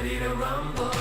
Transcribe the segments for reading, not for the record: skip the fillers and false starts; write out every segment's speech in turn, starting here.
ready to rumble.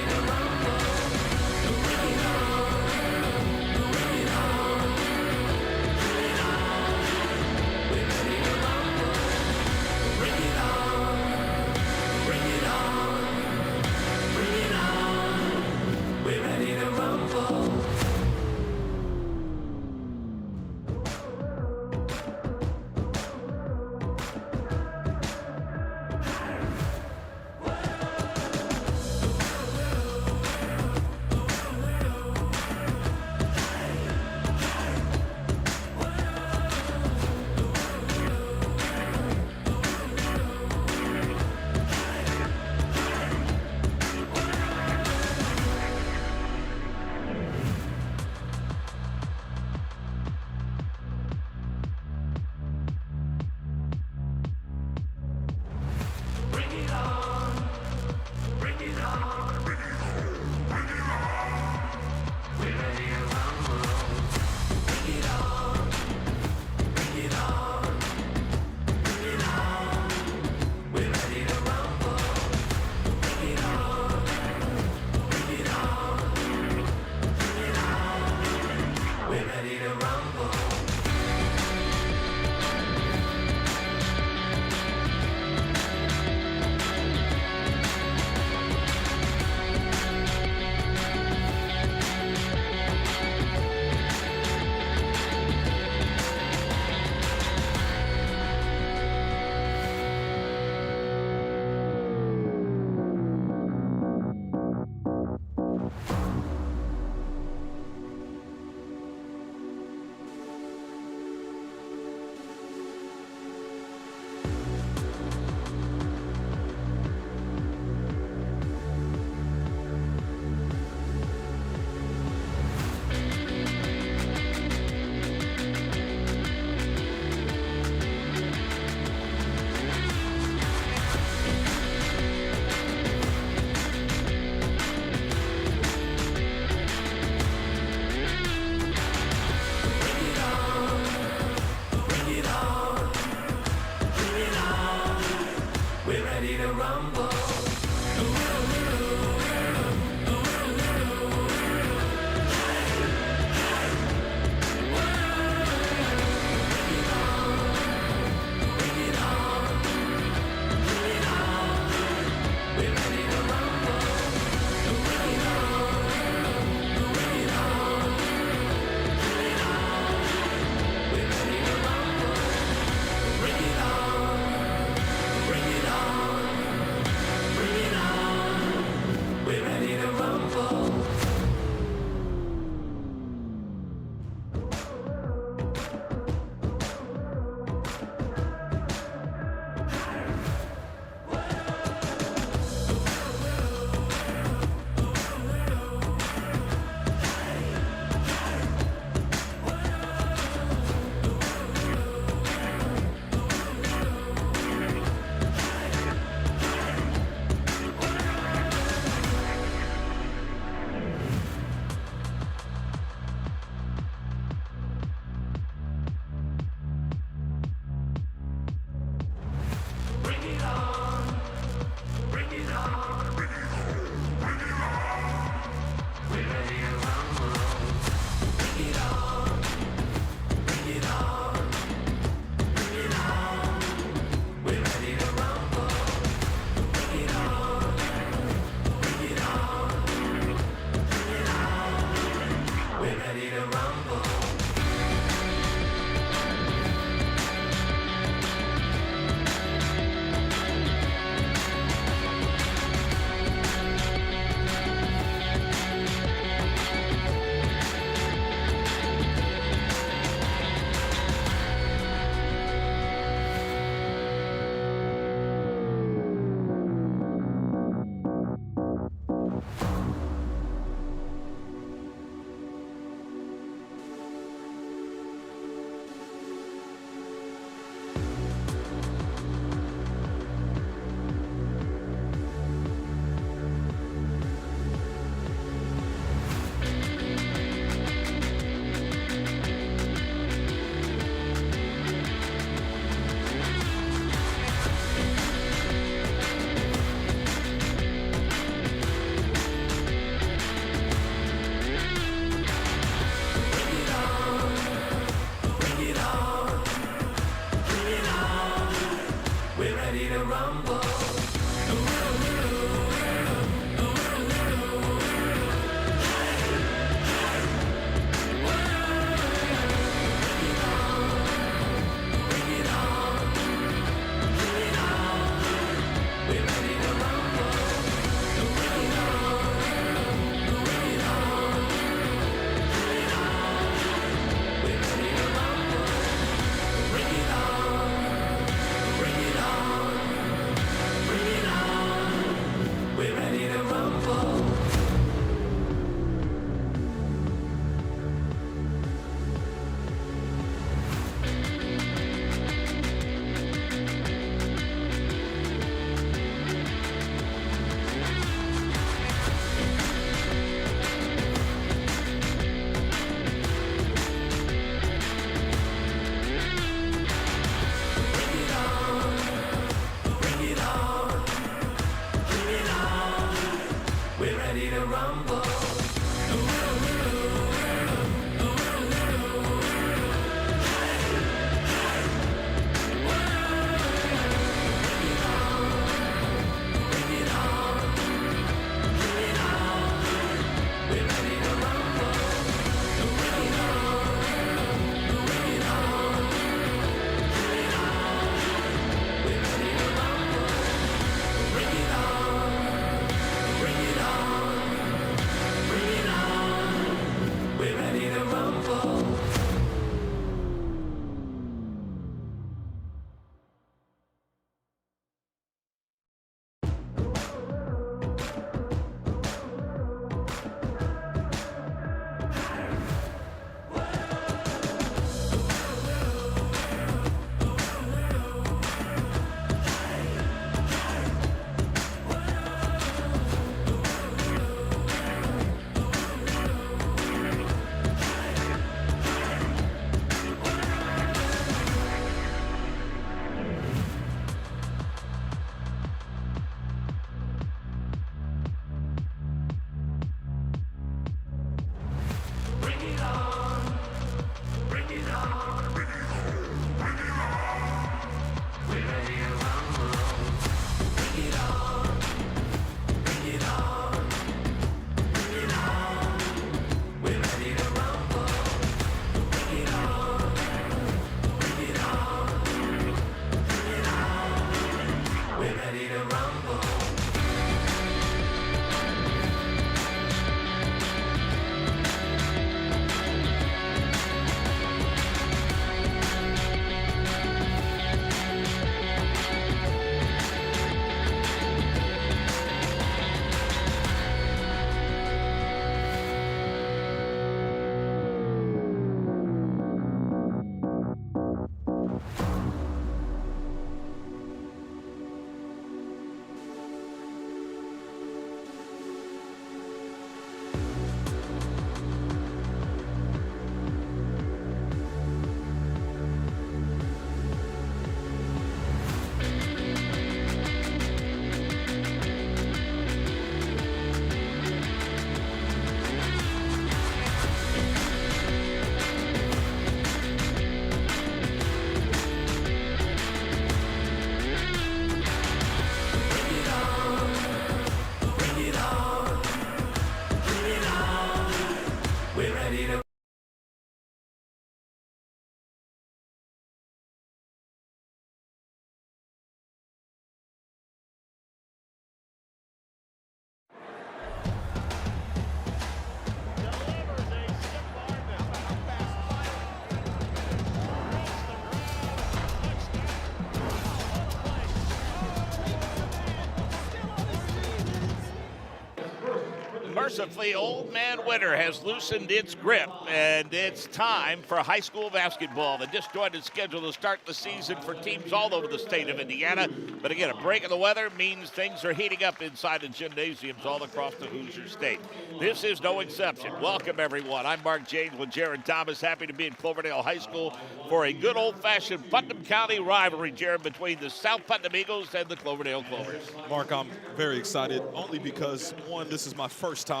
Mercifully, Old Man Winter has loosened its grip, and it's time for high school basketball. The disjointed schedule to start the season for teams all over the state of Indiana. But again, a break in the weather means things are heating up inside the gymnasiums all across the Hoosier State. This is no exception. Welcome, everyone. I'm Mark James with Jared Thomas. Happy to be in Cloverdale High School for a good old-fashioned Putnam County rivalry, Jared, between the South Putnam Eagles and the Cloverdale Clovers. Mark, I'm very excited, only because, one, this is my first time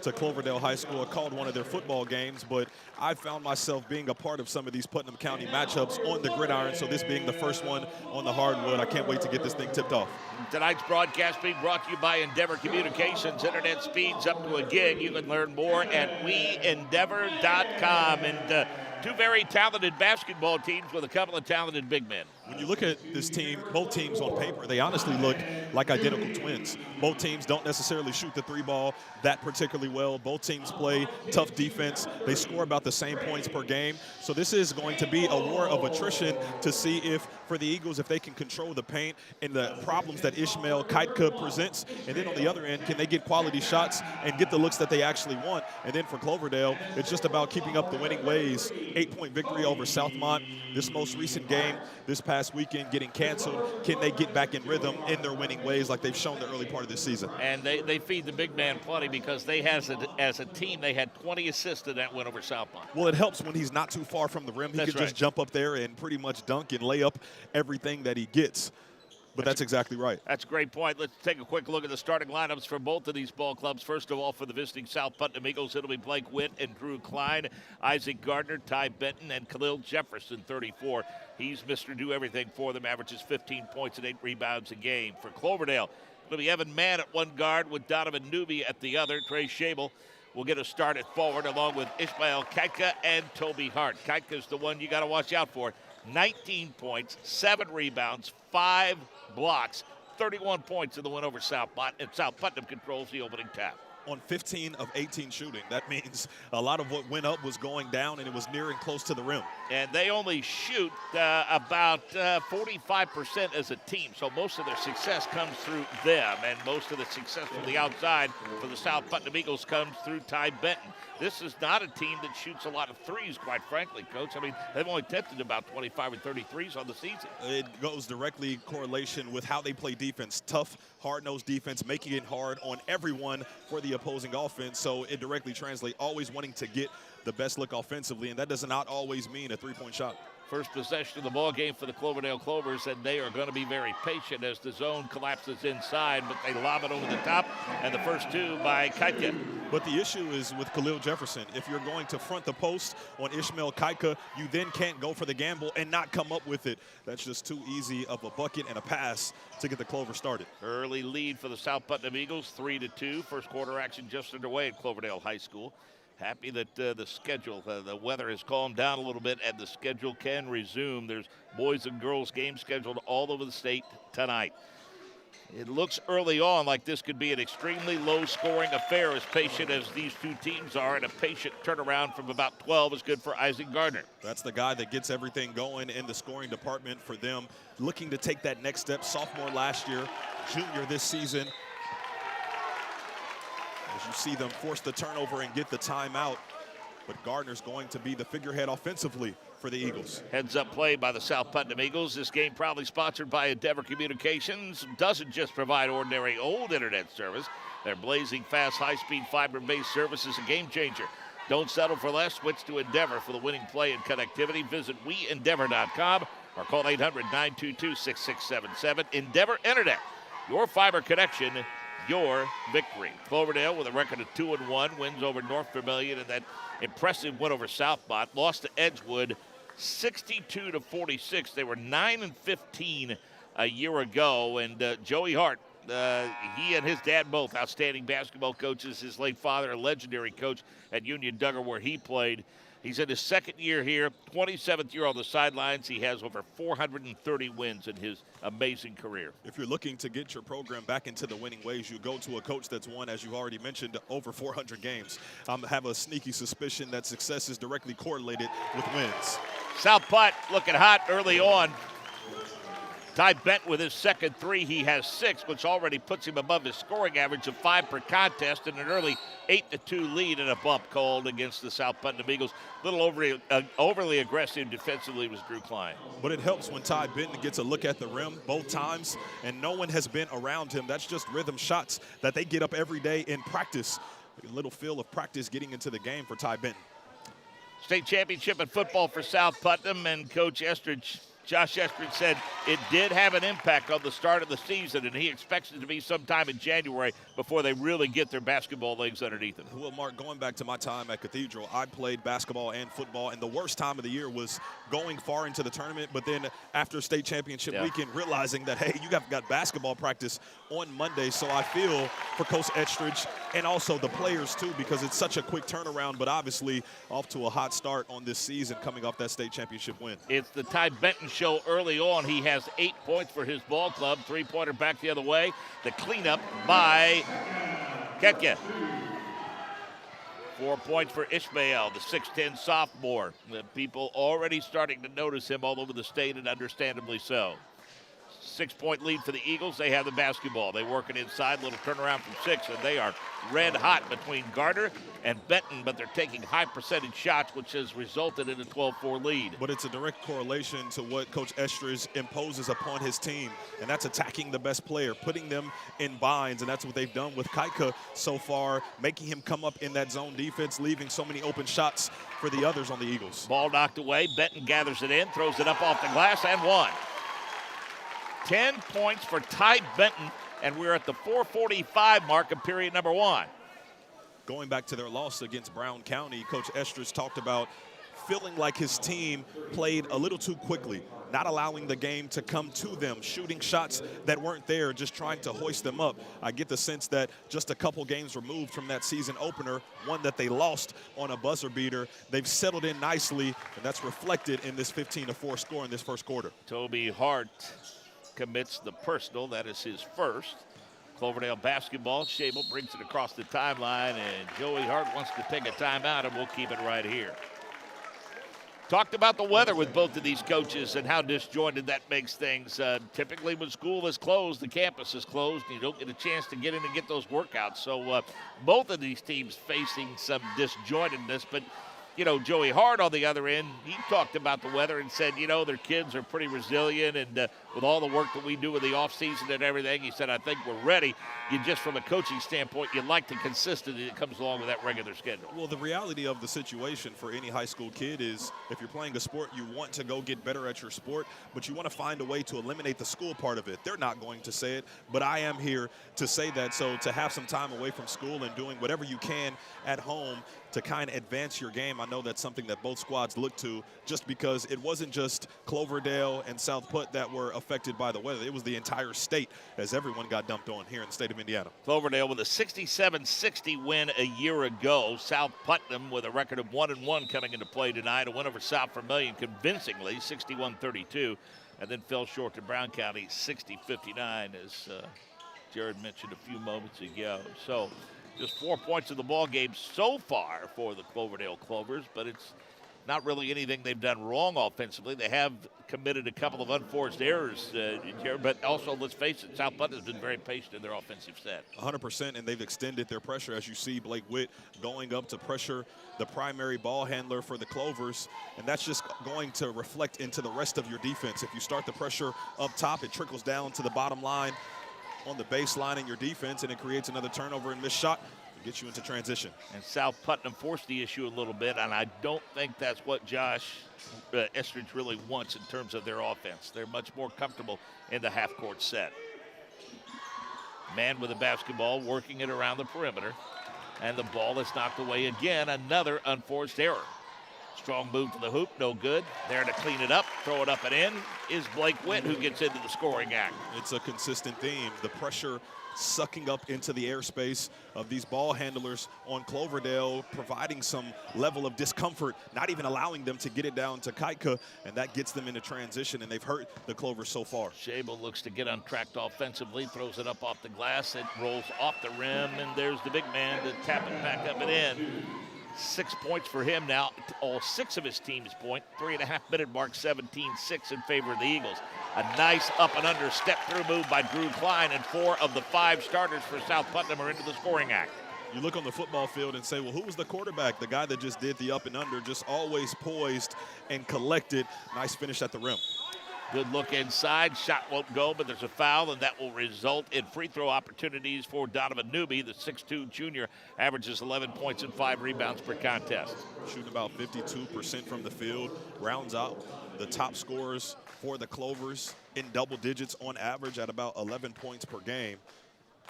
to Cloverdale High School. I called one of their football games, but I found myself being a part of some of these Putnam County matchups on the gridiron, so this being the first one on the hardwood, I can't wait to get this thing tipped off. Tonight's broadcast being brought to you by Endeavor Communications. Internet speeds up to a gig. You can learn more at weendeavor.com. And two very talented basketball teams with a couple of talented big men. When you look at this team, both teams on paper, they honestly look like identical twins. Both teams don't necessarily shoot the three ball that particularly well. Both teams play tough defense. They score about the same points per game. So this is going to be a war of attrition to see if, for the Eagles, if they can control the paint and the problems that Ishmael Kaitka presents. And then on the other end, can they get quality shots and get the looks that they actually want? And then for Cloverdale, it's just about keeping up the winning ways. 8-point victory over Southmont. This most recent game, this past weekend, getting canceled. Can they get back in rhythm in their winning ways like they've shown the early part of this season? And they feed the big man plenty, because they as a team, they had 20 assists in that win over Southmont. Well, it helps when he's not too far from the rim. He can just jump up there and pretty much dunk and lay up everything that he gets. But that's exactly right. That's a great point. Let's take a quick look at the starting lineups for both of these ball clubs. First of all, for the visiting South Putnam Eagles, it'll be Blake Witt and Drew Klein, Isaac Gardner, Ty Benton, and Khalil Jefferson, 34. He's Mr. Do Everything for them, averages 15 points and 8 rebounds a game. For Cloverdale, it'll be Evan Mann at one guard with Donovan Newby at the other. Trey Schabel will get a start at forward along with Ishmael Kaitka and Toby Hart. Kaitka's the one you got to watch out for. 19 points, 7 rebounds, 5 blocks, 31 points in the win over Southmont, and South Putnam controls the opening tap. On 15 of 18 shooting. That means a lot of what went up was going down, and it was near and close to the rim. And they only shoot about 45% as a team, so most of their success comes through them, and most of the success from the outside for the South Putnam Eagles comes through Ty Benton. This is not a team that shoots a lot of threes, quite frankly, Coach. I mean, they've only attempted about 25 or 30 threes on the season. It goes directly correlation with how they play defense. Tough, hard-nosed defense, making it hard on everyone for the opposing offense. So it directly translates, always wanting to get the best look offensively, and that does not always mean a three-point shot. First possession of the ball game for the Cloverdale Clovers, and they are going to be very patient as the zone collapses inside, but they lob it over the top, and the first two by Kaitka. But the issue is with Khalil Jefferson. If you're going to front the post on Ishmael Kaitka, you then can't go for the gamble and not come up with it. That's just too easy of a bucket and a pass to get the Clover started. Early lead for the South Putnam Eagles, 3-2. First quarter action just underway at Cloverdale High School. Happy that the schedule, the weather has calmed down a little bit and the schedule can resume. There's boys and girls games scheduled all over the state tonight. It looks early on like this could be an extremely low-scoring affair, as patient as these two teams are, and a patient turnaround from about 12 is good for Isaac Gardner. That's the guy that gets everything going in the scoring department for them, looking to take that next step. Sophomore last year, junior this season. As you see them force the turnover and get the timeout, but Gardner's going to be the figurehead offensively for the Eagles. Heads up play by the South Putnam Eagles. This game proudly sponsored by Endeavor Communications. Doesn't just provide ordinary old internet service. Their blazing fast, high-speed, fiber-based service is a game changer. Don't settle for less. Switch to Endeavor for the winning play and connectivity. Visit WeEndeavor.com or call 800-922-6677. Endeavor Internet, your fiber connection, your victory. Cloverdale with a record of 2-1, wins over North Vermilion and that impressive win over Southmont. Lost to Edgewood 62-46. They were 9-15 a year ago, and Joey Hart, he and his dad both outstanding basketball coaches. His late father, a legendary coach at Union Duggar where he played. He's in his second year here, 27th year on the sidelines. He has over 430 wins in his amazing career. If you're looking to get your program back into the winning ways, you go to a coach that's won, as you already mentioned, over 400 games. I have a sneaky suspicion that success is directly correlated with wins. South Putt looking hot early on. Ty Benton with his second three. He has 6, which already puts him above his scoring average of 5 per contest, and an early 8-2 lead and a bump called against the South Putnam Eagles. A little overly aggressive defensively was Drew Klein. But it helps when Ty Benton gets a look at the rim both times, and no one has been around him. That's just rhythm shots that they get up every day in practice. A little feel of practice getting into the game for Ty Benton. State championship in football for South Putnam, and Coach Josh Estridge said it did have an impact on the start of the season, and he expects it to be sometime in January before they really get their basketball legs underneath them. Well, Mark, going back to my time at Cathedral, I played basketball and football, and the worst time of the year was going far into the tournament, but then after state championship weekend, realizing that, hey, you got basketball practice on Monday. So I feel for Coach Estridge and also the players, too, because it's such a quick turnaround, but obviously off to a hot start on this season coming off that state championship win. It's the Ty Benton show early on. He has 8 points for his ball club. 3-pointer back the other way. The cleanup by Ketka. 4 points for Ishmael, the 6'10 sophomore. The people already starting to notice him all over the state, and understandably so. 6-point lead for the Eagles. They have the basketball. They work it inside, little turnaround from 6, and they are red hot between Gardner and Benton, but they're taking high percentage shots, which has resulted in a 12-4 lead. But it's a direct correlation to what Coach Estridge imposes upon his team, and that's attacking the best player, putting them in binds, and that's what they've done with Kaika so far, making him come up in that zone defense, leaving so many open shots for the others on the Eagles. Ball knocked away. Benton gathers it in, throws it up off the glass, and one. 10 points for Ty Benton, and we're at the 4:45 mark of period number 1. Going back to their loss against Brown County, Coach Estridge talked about feeling like his team played a little too quickly, not allowing the game to come to them, shooting shots that weren't there, just trying to hoist them up. I get the sense that just a couple games removed from that season opener, one that they lost on a buzzer beater, they've settled in nicely, and that's reflected in this 15-4 score in this first quarter. Toby Hart commits the personal. That is his first. Cloverdale basketball. Shable brings it across the timeline, and Joey Hart wants to take a timeout, and we'll keep it right here. Talked about the weather with both of these coaches and how disjointed that makes things. Typically when school is closed, the campus is closed, and you don't get a chance to get in and get those workouts. So both of these teams facing some disjointedness, but you know, Joey Hart on the other end, he talked about the weather and said, you know, their kids are pretty resilient, and with all the work that we do in the offseason and everything, he said, I think we're ready. You just from a coaching standpoint, you like the consistency that comes along with that regular schedule. Well, the reality of the situation for any high school kid is if you're playing a sport, you want to go get better at your sport, but you want to find a way to eliminate the school part of it. They're not going to say it, but I am here to say that. So to have some time away from school and doing whatever you can at home to kind of advance your game, I know that's something that both squads look to, just because it wasn't just Cloverdale and South Putt that were affected by the weather. It was the entire state, as everyone got dumped on here in the state of Indiana. Cloverdale with a 67-60 win a year ago. South Putnam with a record of 1-1 coming into play tonight. A win over South Vermilion convincingly, 61-32. and then fell short to Brown County 60-59, as Jared mentioned a few moments ago. So just 4 points in the ball game so far for the Cloverdale Clovers, but it's not really anything they've done wrong offensively. They have committed a couple of unforced errors, but also, let's face it, South Putnam has been very patient in their offensive set. 100%, and they've extended their pressure. As you see, Blake Witt going up to pressure the primary ball handler for the Clovers, and that's just going to reflect into the rest of your defense. If you start the pressure up top, it trickles down to the bottom line on the baseline in your defense, and it creates another turnover and missed shot. Get you into transition. And South Putnam forced the issue a little bit, and I don't think that's what Josh Estridge really wants in terms of their offense. They're much more comfortable in the half-court set. Man with the basketball, working it around the perimeter, and the ball is knocked away again. Another unforced error. Strong move to the hoop, no good. There to clean it up, throw it up and in, is Blake Witt, who gets into the scoring act. It's a consistent theme. The pressure sucking up into the airspace of these ball handlers on Cloverdale, providing some level of discomfort, not even allowing them to get it down to Kaitka, and that gets them into transition, and they've hurt the Clovers so far. Shable looks to get untracked offensively, throws it up off the glass, it rolls off the rim, and there's the big man to tap it back up and in. 6 points for him now, all 6 of his team's point. 3.5-minute mark, 17-6 in favor of the Eagles. A nice up and under step-through move by Drew Klein, and 4 of the 5 starters for South Putnam are into the scoring act. You look on the football field and say, well, who was the quarterback? The guy that just did the up and under, just always poised and collected. Nice finish at the rim. Good look inside. Shot won't go, but there's a foul, and that will result in free throw opportunities for Donovan Newby. The 6'2 junior averages 11 points and 5 rebounds per contest. Shooting about 52% from the field. Rounds out the top scorers for the Clovers in double digits on average at about 11 points per game.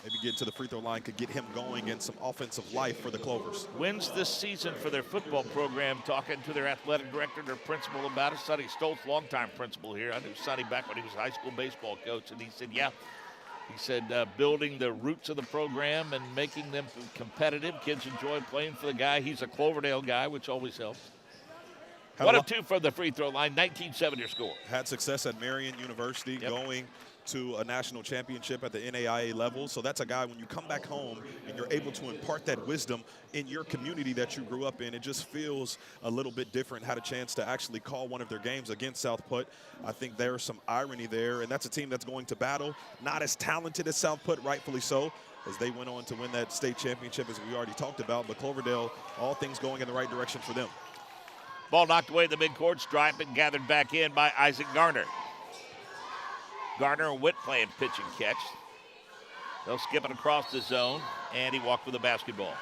Maybe getting to the free throw line could get him going and some offensive life for the Clovers. Wins this season for their football program. Talking to their athletic director, their principal about it. Sonny Stoltz, longtime principal here. I knew Sonny back when he was a high school baseball coach, and he said, yeah. He said building the roots of the program and making them competitive. Kids enjoy playing for the guy. He's a Cloverdale guy, which always helps. 1 of 2 from the free throw line, 19-7 your score. Had success at Marian University, going to a national championship at the NAIA level. So that's a guy, when you come back home and you're able to impart that wisdom in your community that you grew up in, it just feels a little bit different. Had a chance to actually call one of their games against South Put. I think there's some irony there, and that's a team that's going to battle. Not as talented as South Put, rightfully so, as they went on to win that state championship, as we already talked about. But Cloverdale, all things going in the right direction for them. Ball knocked away in the midcourt, stripe and gathered back in by Isaac Garner. Garner and Witt playing pitch and catch. They'll skip it across the zone, and he walked with the basketball.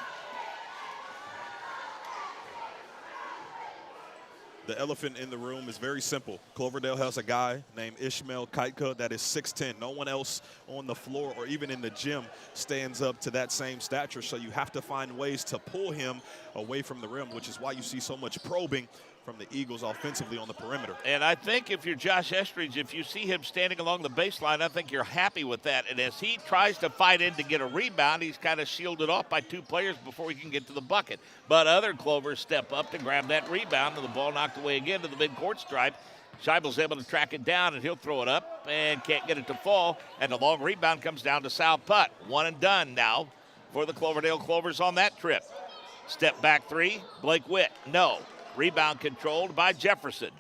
The elephant in the room is very simple. Cloverdale has a guy named Ishmael Kaitka that is 6'10". No one else on the floor or even in the gym stands up to that same stature, so you have to find ways to pull him away from the rim, which is why you see so much probing from the Eagles offensively on the perimeter. And I think if you're Josh Estridge, if you see him standing along the baseline, I think you're happy with that. And as he tries to fight in to get a rebound, he's kind of shielded off by 2 players before he can get to the bucket. But other Clovers step up to grab that rebound, and the ball knocked away again to the midcourt stripe. Scheibel's able to track it down, and he'll throw it up and can't get it to fall. And the long rebound comes down to South Putt. 1 and done now for the Cloverdale Clovers on that trip. Step back 3, Blake Witt, no. Rebound controlled by Jefferson.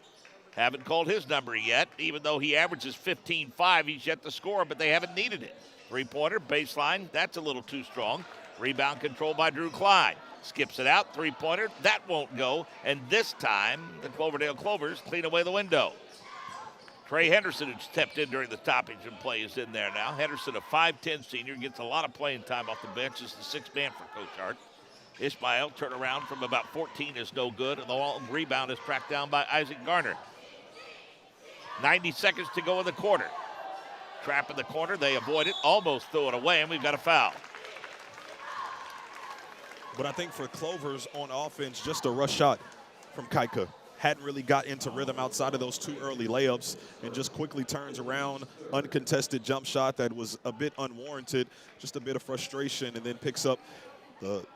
Haven't called his number yet, even though he averages 15-5. He's yet to score, but they haven't needed it. 3-pointer, baseline, that's a little too strong. Rebound controlled by Drew Klein. Skips it out, 3-pointer, that won't go. And this time, the Cloverdale Clovers clean away the window. Trey Henderson, who stepped in during the stoppage and play, is in there now. Henderson, a 5'10 senior, gets a lot of playing time off the bench. Is the 6th man for Coach Hart. Ishmael, turnaround from about 14 is no good, and the long rebound is tracked down by Isaac Garner. 90 seconds to go in the quarter. Trap in the corner, they avoid it, almost throw it away, and we've got a foul. But I think for Clovers on offense, just a rush shot from Kaitka. Hadn't really got into rhythm outside of those 2 early layups, and just quickly turns around, uncontested jump shot that was a bit unwarranted, just a bit of frustration, and then picks up the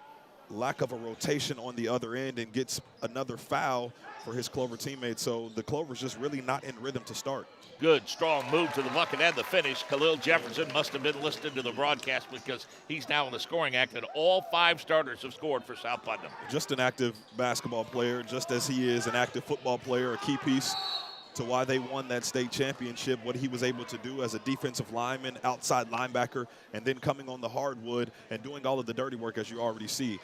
lack of a rotation on the other end and gets another foul for his Clover teammates. So the Clover's just really not in rhythm to start. Good, strong move to the bucket and the finish. Khalil Jefferson must have been listening to the broadcast because he's now in the scoring act, and all 5 starters have scored for South Putnam. Just an active basketball player, just as he is an active football player, a key piece to why they won that state championship, what he was able to do as a defensive lineman, outside linebacker, and then coming on the hardwood and doing all of the dirty work, as you already see.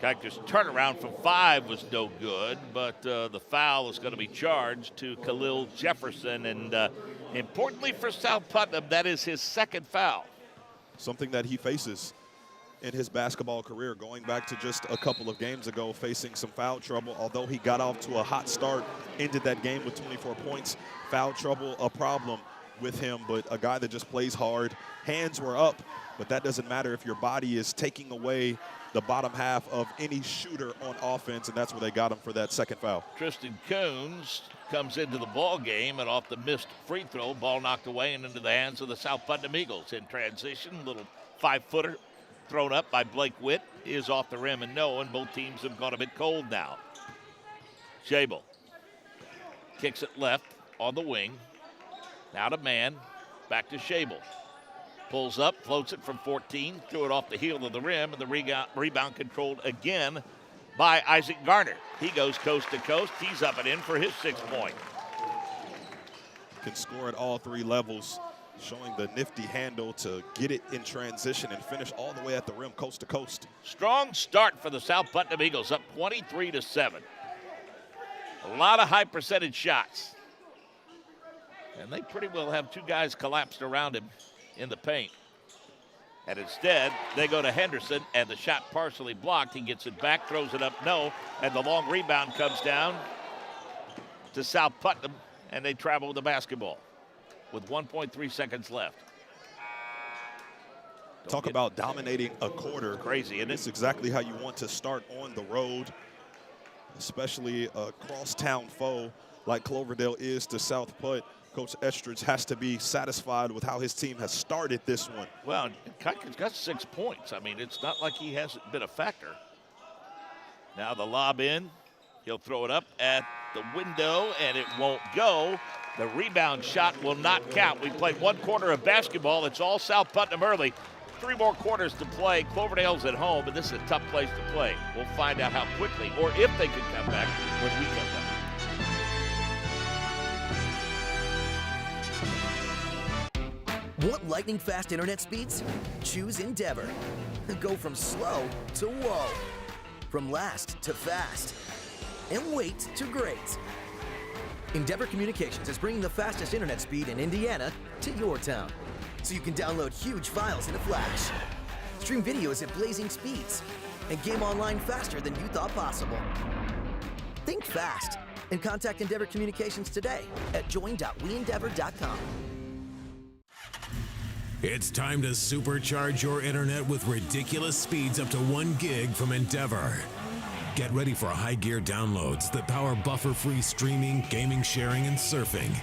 Cactus turnaround from 5 was no good, but the foul is going to be charged to Khalil Jefferson. And importantly for South Putnam, that is his 2nd foul. Something that he faces in his basketball career, going back to just a couple of games ago, facing some foul trouble. Although he got off to a hot start, ended that game with 24 points. Foul trouble, a problem with him, but a guy that just plays hard. Hands were up, but that doesn't matter if your body is taking away the bottom half of any shooter on offense, and that's where they got him for that 2nd foul. Tristan Coons comes into the ball game, and off the missed free throw, ball knocked away and into the hands of the South Putnam Eagles. In transition, little 5-footer thrown up by Blake Witt is off the rim and no, and both teams have gone a bit cold now. Shable kicks it left on the wing. Now to man, back to Shable. Pulls up, floats it from 14, threw it off the heel of the rim, and the rebound controlled again by Isaac Garner. He goes coast to coast. He's up and in for his 6th point. Can score at all 3 levels, showing the nifty handle to get it in transition and finish all the way at the rim, coast to coast. Strong start for the South Putnam Eagles, up 23-7. A lot of high percentage shots. And they pretty well have 2 guys collapsed around him in the paint. And instead, they go to Henderson, and the shot partially blocked. He gets it back, throws it up, no, and the long rebound comes down to South Putnam, and they travel with the basketball with 1.3 seconds left. Talk about dominating a quarter. Crazy, isn't it? It's exactly how you want to start on the road, especially a crosstown foe like Cloverdale is to South Putt. Coach Estridge has to be satisfied with how his team has started this one. Well, Kuiker's got 6 points. I mean, it's not like he hasn't been a factor. Now the lob in. He'll throw it up at the window, and it won't go. The rebound shot will not count. We played 1 quarter of basketball. It's all South Putnam early. 3 more quarters to play. Cloverdale's at home, but this is a tough place to play. We'll find out how quickly, or if they can come back when we come back. Want lightning-fast internet speeds? Choose Endeavor. Go from slow to whoa. From last to fast. And wait to great. Endeavor Communications is bringing the fastest internet speed in Indiana to your town. So you can download huge files in a flash. Stream videos at blazing speeds. And game online faster than you thought possible. Think fast and contact Endeavor Communications today at join.weendeavor.com. It's time to supercharge your internet with ridiculous speeds up to 1 gig from Endeavor. Get ready for high gear downloads that power buffer-free streaming, gaming, sharing, and surfing.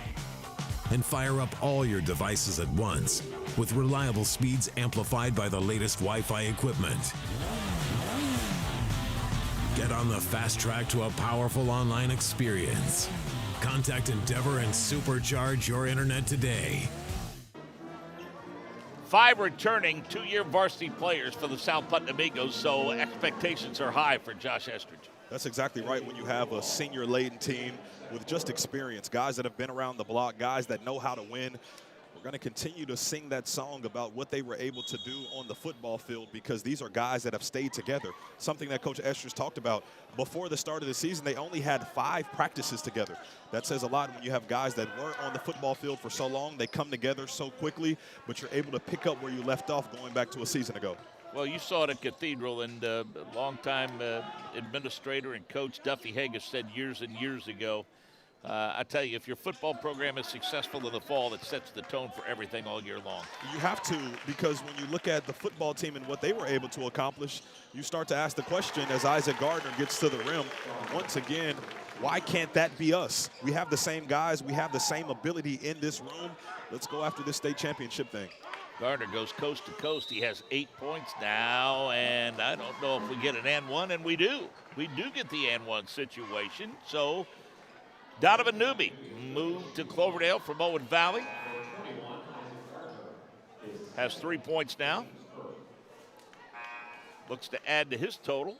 And fire up all your devices at once with reliable speeds amplified by the latest Wi-Fi equipment. Get on the fast track to a powerful online experience. Contact Endeavor and supercharge your internet today. 5 returning 2-year varsity players for the South Putnam Eagles, so expectations are high for Josh Estridge. That's exactly right. When you have a senior-laden team with just experience, guys that have been around the block, guys that know how to win, we're going to continue to sing that song about what they were able to do on the football field, because these are guys that have stayed together. Something that Coach Estridge talked about. Before the start of the season, they only had 5 practices together. That says a lot when you have guys that weren't on the football field for so long. They come together so quickly, but you're able to pick up where you left off going back to a season ago. Well, you saw it at Cathedral, and a longtime administrator and coach Duffy Haggis said years and years ago, I tell you, if your football program is successful in the fall, it sets the tone for everything all year long. You have to, because when you look at the football team and what they were able to accomplish, you start to ask the question as Isaac Gardner gets to the rim, once again, why can't that be us? We have the same guys. We have the same ability in this room. Let's go after this state championship thing. Gardner goes coast to coast. He has 8 points now, and I don't know if we get an and one, and we do. We do get the and one situation. So Donovan Newby moved to Cloverdale from Owen Valley. Has 3 points now. Looks to add to his total.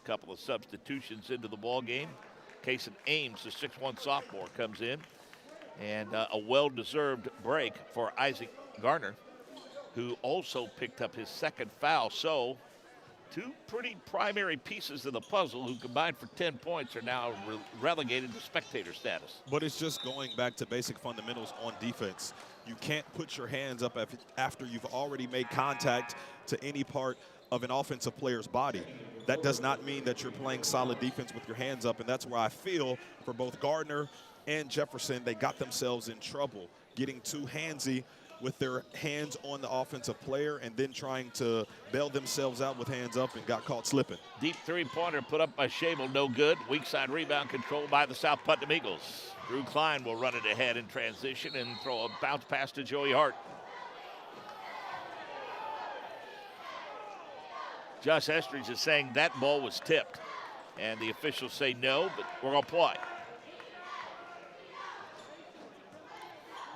A couple of substitutions into the ball game. Kason Ames, the 6'1 sophomore, comes in. And a well-deserved break for Isaac Gardner, who also picked up his second foul. So two pretty primary pieces of the puzzle who combined for 10 points are now relegated to spectator status. But it's just going back to basic fundamentals on defense. You can't put your hands up after you've already made contact to any part of an offensive player's body. That does not mean that you're playing solid defense with your hands up, and that's where I feel for both Gardner and Jefferson, they got themselves in trouble, getting too handsy with their hands on the offensive player and then trying to bail themselves out with hands up and got caught slipping. Deep three-pointer put up by Shable, no good. Weak side rebound controlled by the South Putnam Eagles. Drew Klein will run it ahead in transition and throw a bounce pass to Joey Hart. Josh Estridge is saying that ball was tipped, and the officials say no, but we're going to play.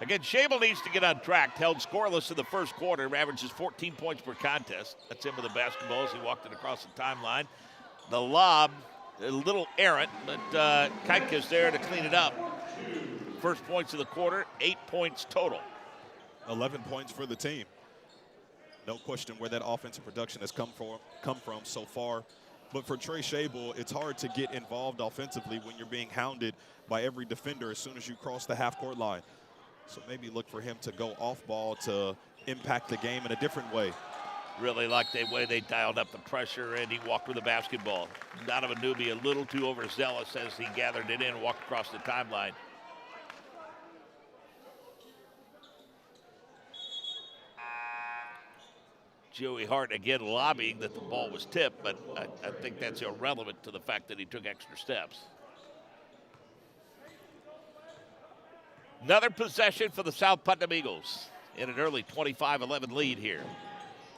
Again, Shable needs to get on track. Held scoreless in the first quarter, averages 14 points per contest. That's him with the basketball as he walked it across the timeline. The lob, a little errant, but Kaika's there to clean it up. First points of the quarter, 8 points total. 11 points for the team. No question where that offensive production has come from so far. But for Trey Shable, it's hard to get involved offensively when you're being hounded by every defender as soon as you cross the half-court line. So maybe look for him to go off ball to impact the game in a different way. Really like the way they dialed up the pressure, and he walked with the basketball. Donovan Newby a little too overzealous as he gathered it in and walked across the timeline. Joey Hart again lobbying that the ball was tipped, but I think that's irrelevant to the fact that he took extra steps. Another possession for the South Putnam Eagles in an early 25-11 lead here.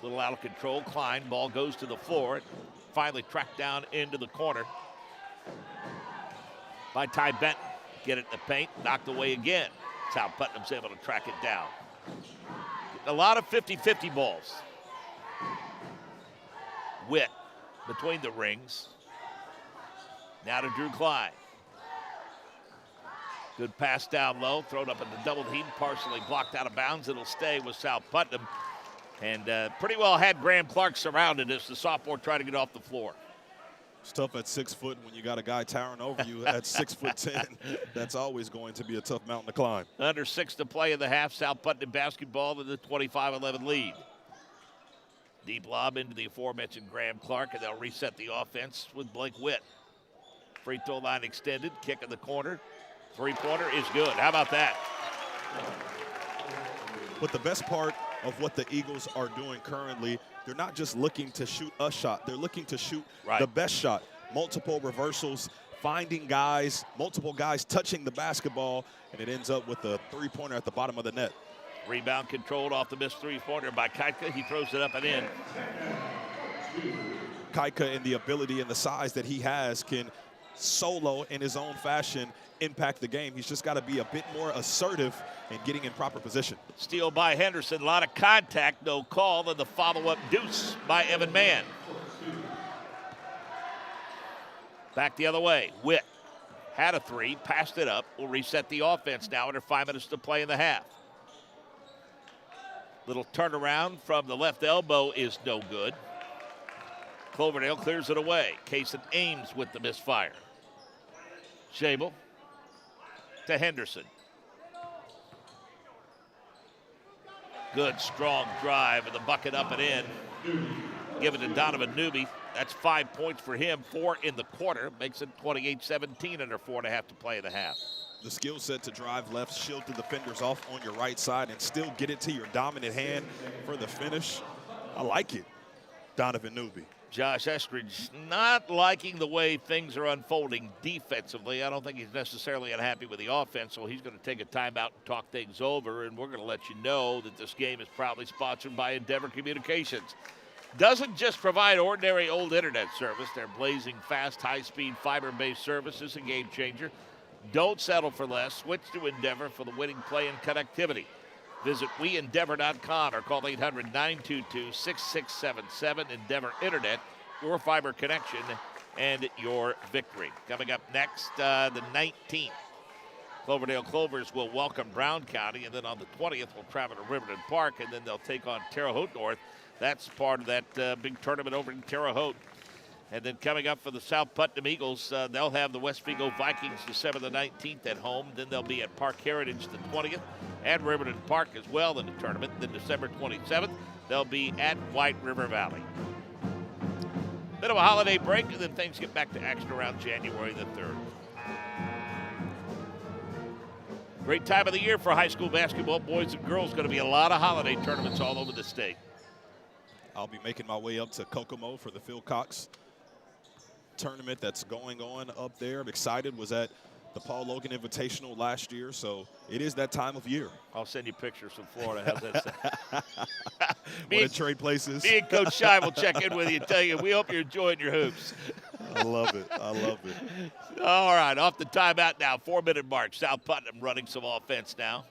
A little out of control. Klein, ball goes to the floor. Finally tracked down into the corner by Ty Benton. Get it in the paint, knocked away again. South Putnam's able to track it down. A lot of 50-50 balls. Witt between the rings. Now to Drew Klein. Good pass down low, thrown up in the double team, partially blocked out of bounds. It'll stay with South Putnam. And pretty well had Graham Clark surrounded as the sophomore tried to get off the floor. It's tough at 6 foot when you got a guy towering over you at 6'10". That's always going to be a tough mountain to climb. Under 6 to play in the half. South Putnam basketball with the 25-11 lead. Deep lob into the aforementioned Graham Clark, and they'll reset the offense with Blake Witt. Free throw line extended, kick in the corner. Three-pointer is good. How about that? But the best part of what the Eagles are doing currently, they're not just looking to shoot a shot. They're looking to shoot the best shot. Multiple reversals, finding guys, multiple guys touching the basketball, and it ends up with a three-pointer at the bottom of the net. Rebound controlled off the missed three-pointer by Kaika. He throws it up and in. Kaika, and the ability and the size that he has, can solo in his own fashion impact the game. He's just got to be a bit more assertive in getting in proper position. Steal by Henderson, a lot of contact, no call, then the follow-up deuce by Evan Mann. Back the other way, Witt had a three, passed it up. Will reset the offense now under 5 minutes to play in the half. Little turnaround from the left elbow is no good. Cloverdale clears it away. Kason Ames with the misfire. Shable to Henderson. Good, strong drive with the bucket up and in. Give it to Donovan Newby. That's 5 points for him, 4 in the quarter. Makes it 28-17 under 4.5 to play in the half. The skill set to drive left, shield the defenders off on your right side, and still get it to your dominant hand for the finish. I like it, Donovan Newby. Josh Estridge not liking the way things are unfolding defensively. I don't think he's necessarily unhappy with the offense, so he's going to take a timeout and talk things over, and we're going to let you know that this game is proudly sponsored by Endeavor Communications. Doesn't just provide ordinary old internet service. Their blazing fast, high-speed, fiber-based service is a game changer. Don't settle for less. Switch to Endeavor for the winning play and connectivity. Visit weendeavor.com or call 800-922-6677. Endeavor Internet, your fiber connection, and your victory. Coming up next, the 19th, Cloverdale Clovers will welcome Brown County, and then on the 20th, we'll travel to Riverton Park, and then they'll take on Terre Haute North. That's part of that big tournament over in Terre Haute. And then coming up for the South Putnam Eagles, they'll have the West Vigo Vikings December the 19th at home. Then they'll be at Park Heritage the 20th and Riverton Park as well in the tournament. Then December 27th, they'll be at White River Valley. Bit of a holiday break, and then things get back to action around January the 3rd. Great time of the year for high school basketball, boys and girls. Going to be a lot of holiday tournaments all over the state. I'll be making my way up to Kokomo for the Phil Cox tournament that's going on up there. I'm excited. Was at the Paul Logan Invitational last year, so it is that time of year. I'll send you pictures from Florida. How's that sound? What a trade places. Me and Coach Shy will check in with you and tell you we hope you're enjoying your hoops. I love it. I love it. All right, off the timeout now. 4-minute march. South Putnam running some offense now.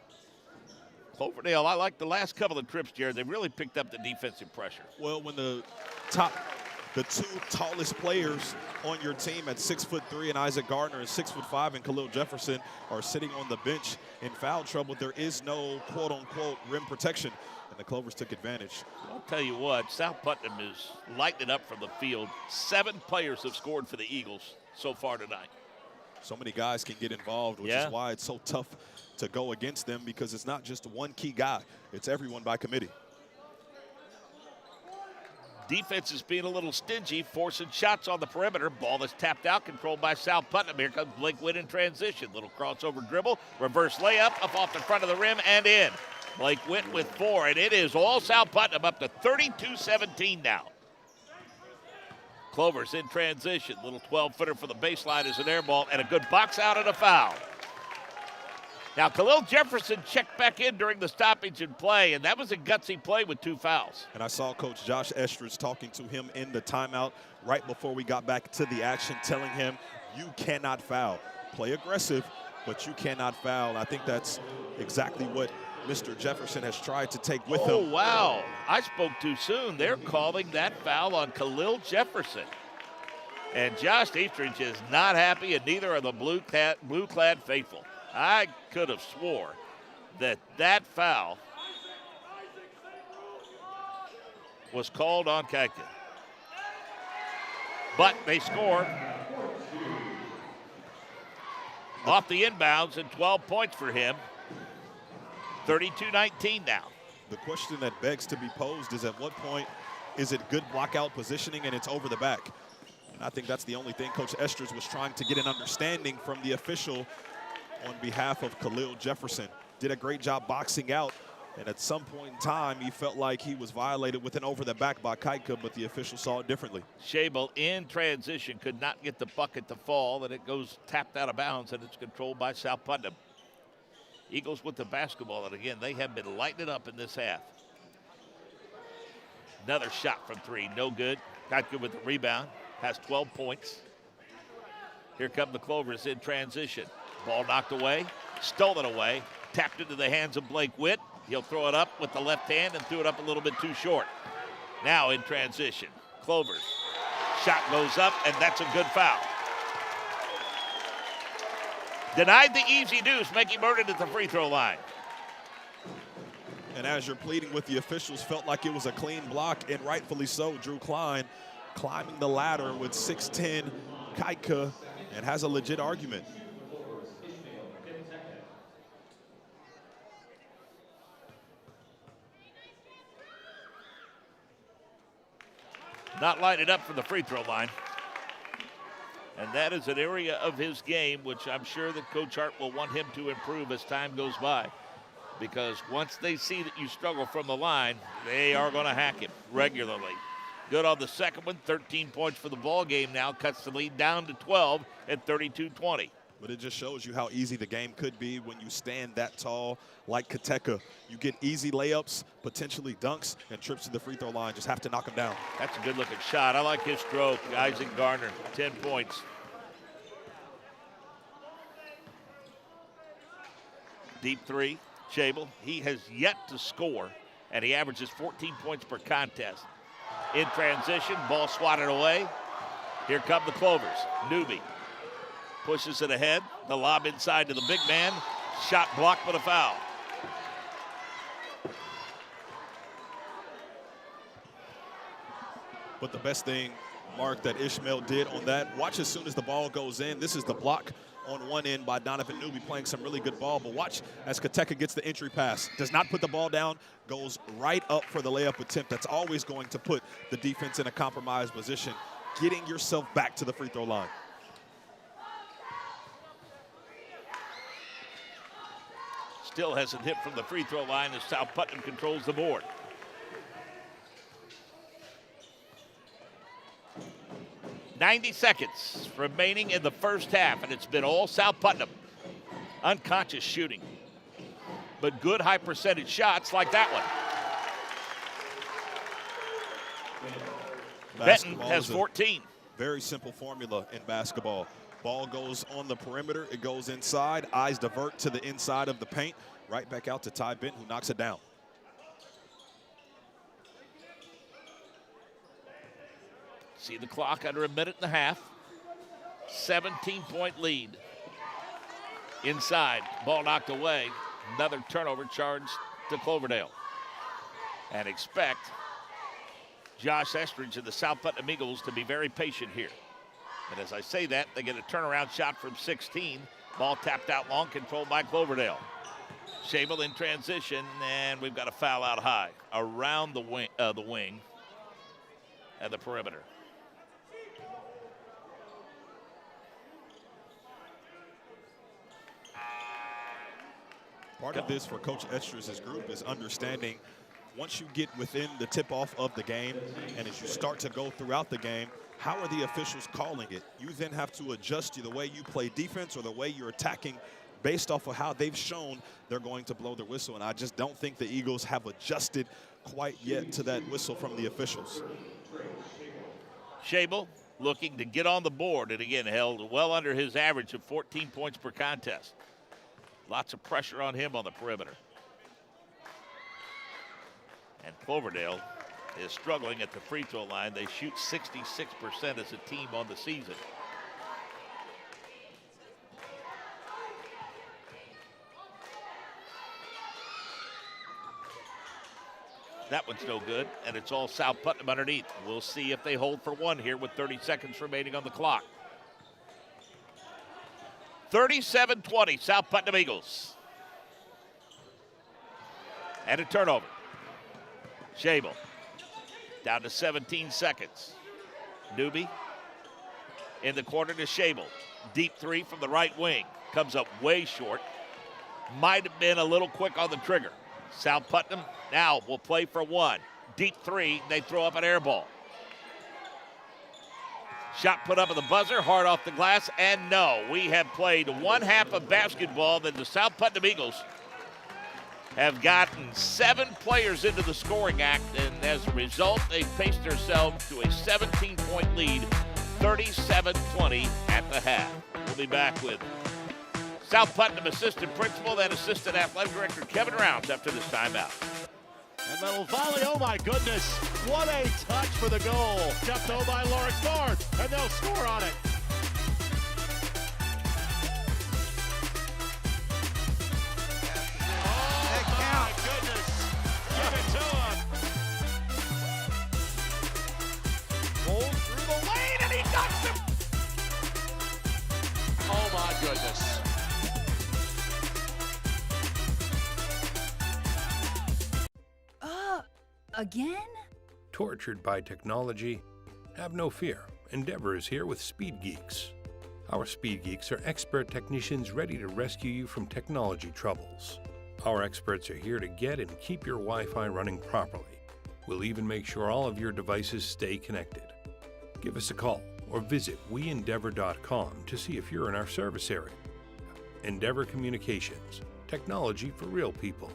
Cloverdale, I like the last couple of trips, Jared. They really picked up the defensive pressure. Well, when the two tallest players on your team at 6'3" and Isaac Gardner and 6'5" and Khalil Jefferson are sitting on the bench in foul trouble, there is no quote-unquote rim protection, and the Clovers took advantage. I'll tell you what, South Putnam is lighting it up from the field. 7 players have scored for the Eagles so far tonight. So many guys can get involved, which is why it's so tough to go against them, because it's not just one key guy. It's everyone by committee. Defense is being a little stingy, forcing shots on the perimeter. Ball is tapped out, controlled by South Putnam. Here comes Blake Witt in transition. Little crossover dribble, reverse layup, up off the front of the rim and in. Blake Witt with 4, and it is all South Putnam up to 32-17 now. Clovers in transition. Little 12-footer for the baseline is an air ball, and a good box out and a foul. Now, Khalil Jefferson checked back in during the stoppage and play, and that was a gutsy play with 2 fouls. And I saw Coach Josh Estridge talking to him in the timeout right before we got back to the action, telling him, you cannot foul. Play aggressive, but you cannot foul. And I think that's exactly what Mr. Jefferson has tried to take with him. Oh, wow. I spoke too soon. They're calling that foul on Khalil Jefferson. And Josh Estridge is not happy, and neither are the blue-clad faithful. I could have swore that foul was called on Kaiken. But they score off the inbounds, and 12 points for him. 32-19 now. The question that begs to be posed is, at what point is it good blockout positioning and it's over the back? And I think that's the only thing Coach Estridge was trying to get an understanding from the official on behalf of Khalil Jefferson. Did a great job boxing out, and at some point in time, he felt like he was violated with an over-the-back by Kaika, but the official saw it differently. Schabel in transition could not get the bucket to fall, and it goes tapped out of bounds, and it's controlled by South Putnam. Eagles with the basketball, and again, they have been lighting it up in this half. Another shot from 3, no good. Kaika with the rebound, has 12 points. Here come the Clovers in transition. Ball knocked away, stolen away, tapped into the hands of Blake Witt. He'll throw it up with the left hand and threw it up a little bit too short. Now in transition, Clovers. Shot goes up, and that's a good foul. Denied the easy deuce, making Murden at the free throw line. And as you're pleading with the officials, felt like it was a clean block, and rightfully so. Drew Klein climbing the ladder with 6'10", Kaika, and has a legit argument. Not lighted up from the free throw line. And that is an area of his game which I'm sure that Coach Hart will want him to improve as time goes by. Because once they see that you struggle from the line, they are going to hack him regularly. Good on the second one. 13 points for the ball game now. Cuts the lead down to 12 at 32-20. But it just shows you how easy the game could be when you stand that tall like Kateka. You get easy layups, potentially dunks, and trips to the free throw line. Just have to knock them down. That's a good-looking shot. I like his stroke. Isaac Gardner, 10 points. Deep three, Shable. He has yet to score, and he averages 14 points per contest. In transition, ball swatted away. Here come the Clovers. Newby pushes it ahead. The lob inside to the big man. Shot blocked with a foul. But the best thing, Mark, that Ishmael did on that, watch as soon as the ball goes in. This is the block on one end by Donovan Newby, playing some really good ball. But watch as Kateka gets the entry pass. Does not put the ball down, goes right up for the layup attempt. That's always going to put the defense in a compromised position, getting yourself back to the free throw line. Still hasn't hit from the free throw line as South Putnam controls the board. "90 seconds remaining in the first half, and it's been all South Putnam. Unconscious shooting, but good high percentage shots like that one. Benton has 14. Very simple formula in basketball. Ball goes on the perimeter, it goes inside, eyes divert to the inside of the paint, right back out to Ty Benton, who knocks it down. See the clock under a minute and a half. 17-point lead. Inside, ball knocked away. Another turnover charge to Cloverdale. And expect Josh Estridge and the South Putnam Eagles to be very patient here. And as I say that, they get a turnaround shot from 16. Ball tapped out long, controlled by Cloverdale. Shable in transition, and we've got a foul out high around the wing and the perimeter. Part of this for Coach Estridge's group is understanding once you get within the tip-off of the game and as you start to go throughout the game, how are the officials calling it? You then have to adjust to the way you play defense or the way you're attacking based off of how they've shown they're going to blow their whistle. And I just don't think the Eagles have adjusted quite yet to that whistle from the officials. Shable looking to get on the board, and again held well under his average of 14 points per contest. Lots of pressure on him on the perimeter. And Cloverdale is struggling at the free throw line. They shoot 66% as a team on the season. That one's no good, and it's all South Putnam underneath. We'll see if they hold for one here with 30 seconds remaining on the clock. 37-20, South Putnam Eagles. And a turnover. Shable down to 17 seconds. Newby in the corner to Shable. Deep three from the right wing. Comes up way short. Might have been a little quick on the trigger. South Putnam now will play for one. Deep three, they throw up an air ball. Shot put up at the buzzer, hard off the glass, and no. We have played one half of basketball, then the South Putnam Eagles have gotten 7 players into the scoring act, and as a result, they've paced themselves to a 17-point lead, 37-20 at the half. We'll be back with South Putnam Assistant Principal and Assistant Athletic Director Kevin Rounds after this timeout. And little volley, oh my goodness, what a touch for the goal. Jumped over by Lawrence North, and they'll score on it. Oh my goodness, give it to him. Rolls through the lane and he knocks him. Oh my goodness. Again? Tortured by technology? Have no fear. Endeavor is here with Speed Geeks. Our Speed Geeks are expert technicians ready to rescue you from technology troubles. Our experts are here to get and keep your Wi-Fi running properly. We'll even make sure all of your devices stay connected. Give us a call or visit weendeavor.com to see if you're in our service area. Endeavor Communications, technology for real people.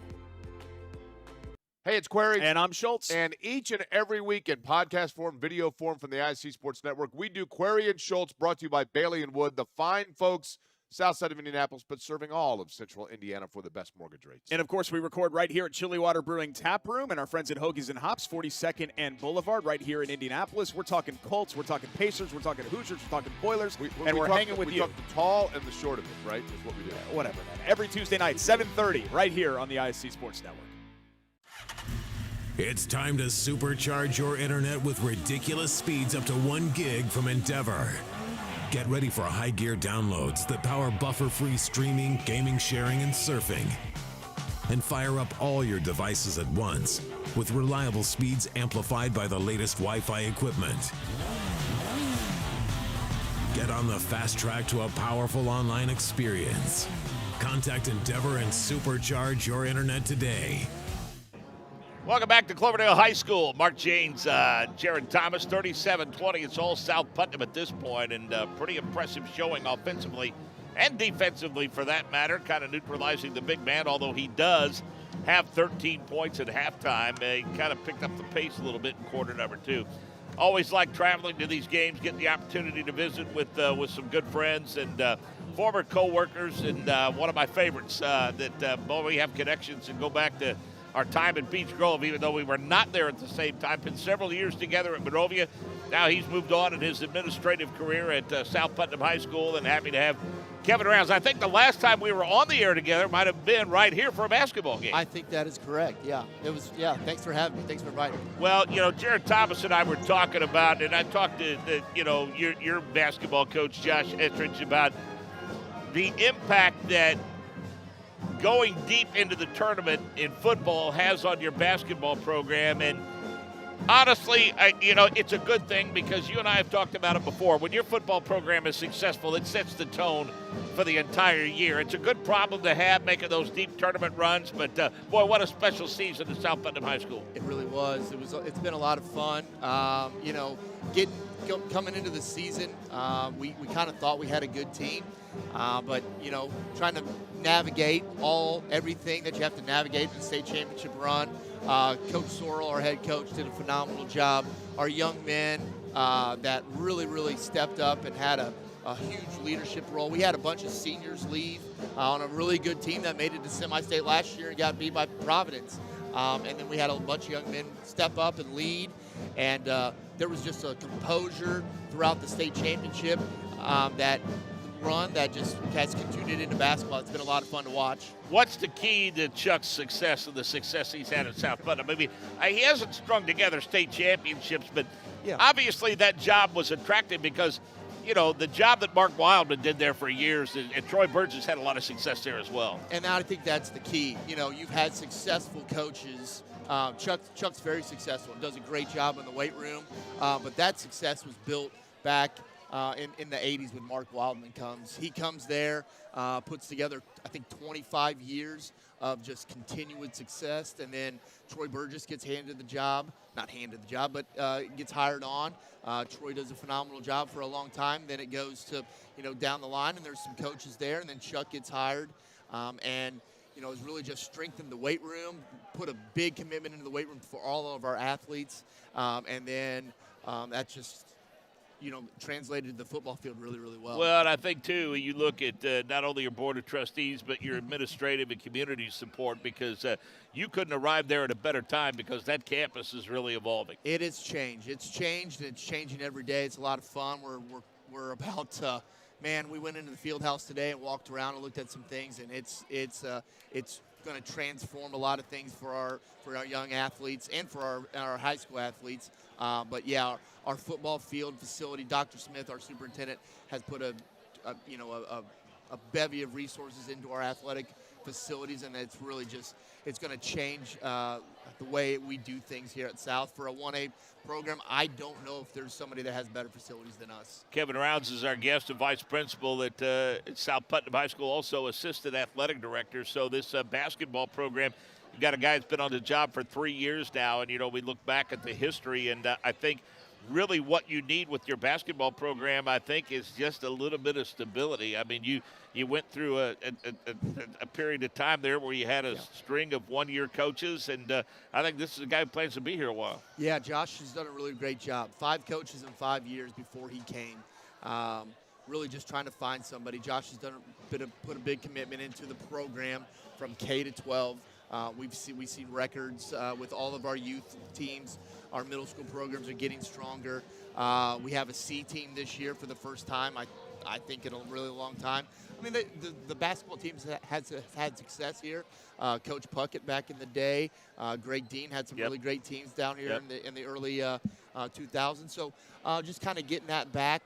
Hey, it's Query. And I'm Schultz. And each and every week in podcast form, video form from the IC Sports Network, we do Query and Schultz, brought to you by Bailey and Wood, the fine folks south side of Indianapolis, but serving all of central Indiana for the best mortgage rates. And, of course, we record right here at Chili Water Brewing Tap Room and our friends at Hoagies and Hops, 42nd and Boulevard, right here in Indianapolis. We're talking Colts, we're talking Pacers, we're talking Hoosiers, we're talking Boilers, and we're hanging with you. We talk the tall and the short of it, right, is what we do. Yeah, whatever, man. Every Tuesday night, 7:30, right here on the IC Sports Network. It's time to supercharge your internet with ridiculous speeds up to 1 gig from Endeavor. Get ready for high gear downloads that power buffer-free streaming, gaming, sharing, and surfing. And fire up all your devices at once with reliable speeds amplified by the latest Wi-Fi equipment. Get on the fast track to a powerful online experience. Contact Endeavor and supercharge your internet today. Welcome back to Cloverdale High School. Mark Janes, Jared Thomas, 37-20. It's all South Putnam at this point, and pretty impressive showing offensively and defensively for that matter, kind of neutralizing the big man, although he does have 13 points at halftime. He kind of picked up the pace a little bit in quarter number 2. Always like traveling to these games, getting the opportunity to visit with some good friends and former co-workers, and one of my favorites boy, we have connections and go back to our time in Beach Grove, even though we were not there at the same time. Been several years together at Monrovia. Now he's moved on in his administrative career at South Putnam High School, and happy to have Kevin Rounds. I think the last time we were on the air together might have been right here for a basketball game. I think that is correct, yeah. It was, yeah, thanks for having me. Thanks for inviting me. Well, Jared Thomas and I were talking about, and I talked to, your basketball coach, Josh Ettridge, about the impact that going deep into the tournament in football has on your basketball program. And honestly, it's a good thing because you and I have talked about it before. When your football program is successful, it sets the tone for the entire year. It's a good problem to have, making those deep tournament runs. But, boy, what a special season at South Putnam High School. It really was. It's been a lot of fun. Coming into the season, we kind of thought we had a good team. But, trying to navigate everything that you have to navigate in the state championship run. Coach Sorrell, our head coach, did a phenomenal job. Our young men that really, really stepped up and had a huge leadership role. We had a bunch of seniors leave on a really good team that made it to semi-state last year and got beat by Providence. And then we had a bunch of young men step up and lead. And there was just a composure throughout the state championship that run that just has continued into basketball. It's been a lot of fun to watch. What's the key to Chuck's success and the success he's had at South Putnam? I mean, he hasn't strung together state championships, but obviously that job was attractive because, the job that Mark Wildman did there for years, and Troy Burgess had a lot of success there as well. And I think that's the key. You've had successful coaches. Chuck's very successful, does a great job in the weight room, but that success was built back in the 80s when Mark Wildman comes. He comes there, puts together, I think, 25 years of just continued success, and then Troy Burgess gets handed the job. Not handed the job, but gets hired on. Troy does a phenomenal job for a long time. Then it goes to, down the line, and there's some coaches there, and then Chuck gets hired. And has really just strengthened the weight room, put a big commitment into the weight room for all of our athletes. And then that's just, translated to the football field really, really well. Well, and I think, too, you look at not only your board of trustees, but your administrative and community support, because you couldn't arrive there at a better time because that campus is really evolving. It has changed. It's changed, and it's changing every day. It's a lot of fun. We're about we went into the field house today and walked around and looked at some things, and it's going to transform a lot of things for our young athletes and for our high school athletes. But yeah, our football field facility, Dr. Smith, our superintendent, has put a bevy of resources into our athletic facilities, and it's really it's going to change the way we do things here at South. For a 1A program, I don't know if there's somebody that has better facilities than us. Kevin Rounds is our guest and vice principal at South Putnam High School, also assistant athletic director. So this basketball program you got a guy that's been on the job for 3 years now, and, we look back at the history, and I think really what you need with your basketball program, I think, is just a little bit of stability. I mean, you went through a period of time there where you had a string of one-year coaches, and I think this is a guy who plans to be here a while. Yeah, Josh has done a really great job. 5 coaches in 5 years before he came. Really just trying to find somebody. Josh has put a big commitment into the program from K to 12. We've seen records with all of our youth teams. Our middle school programs are getting stronger. We have a C team this year for the first time, I think, in a really long time. I mean, the basketball teams had success here. Coach Puckett back in the day. Greg Dean had some really great teams down here in the early 2000s. So just kind of getting that back,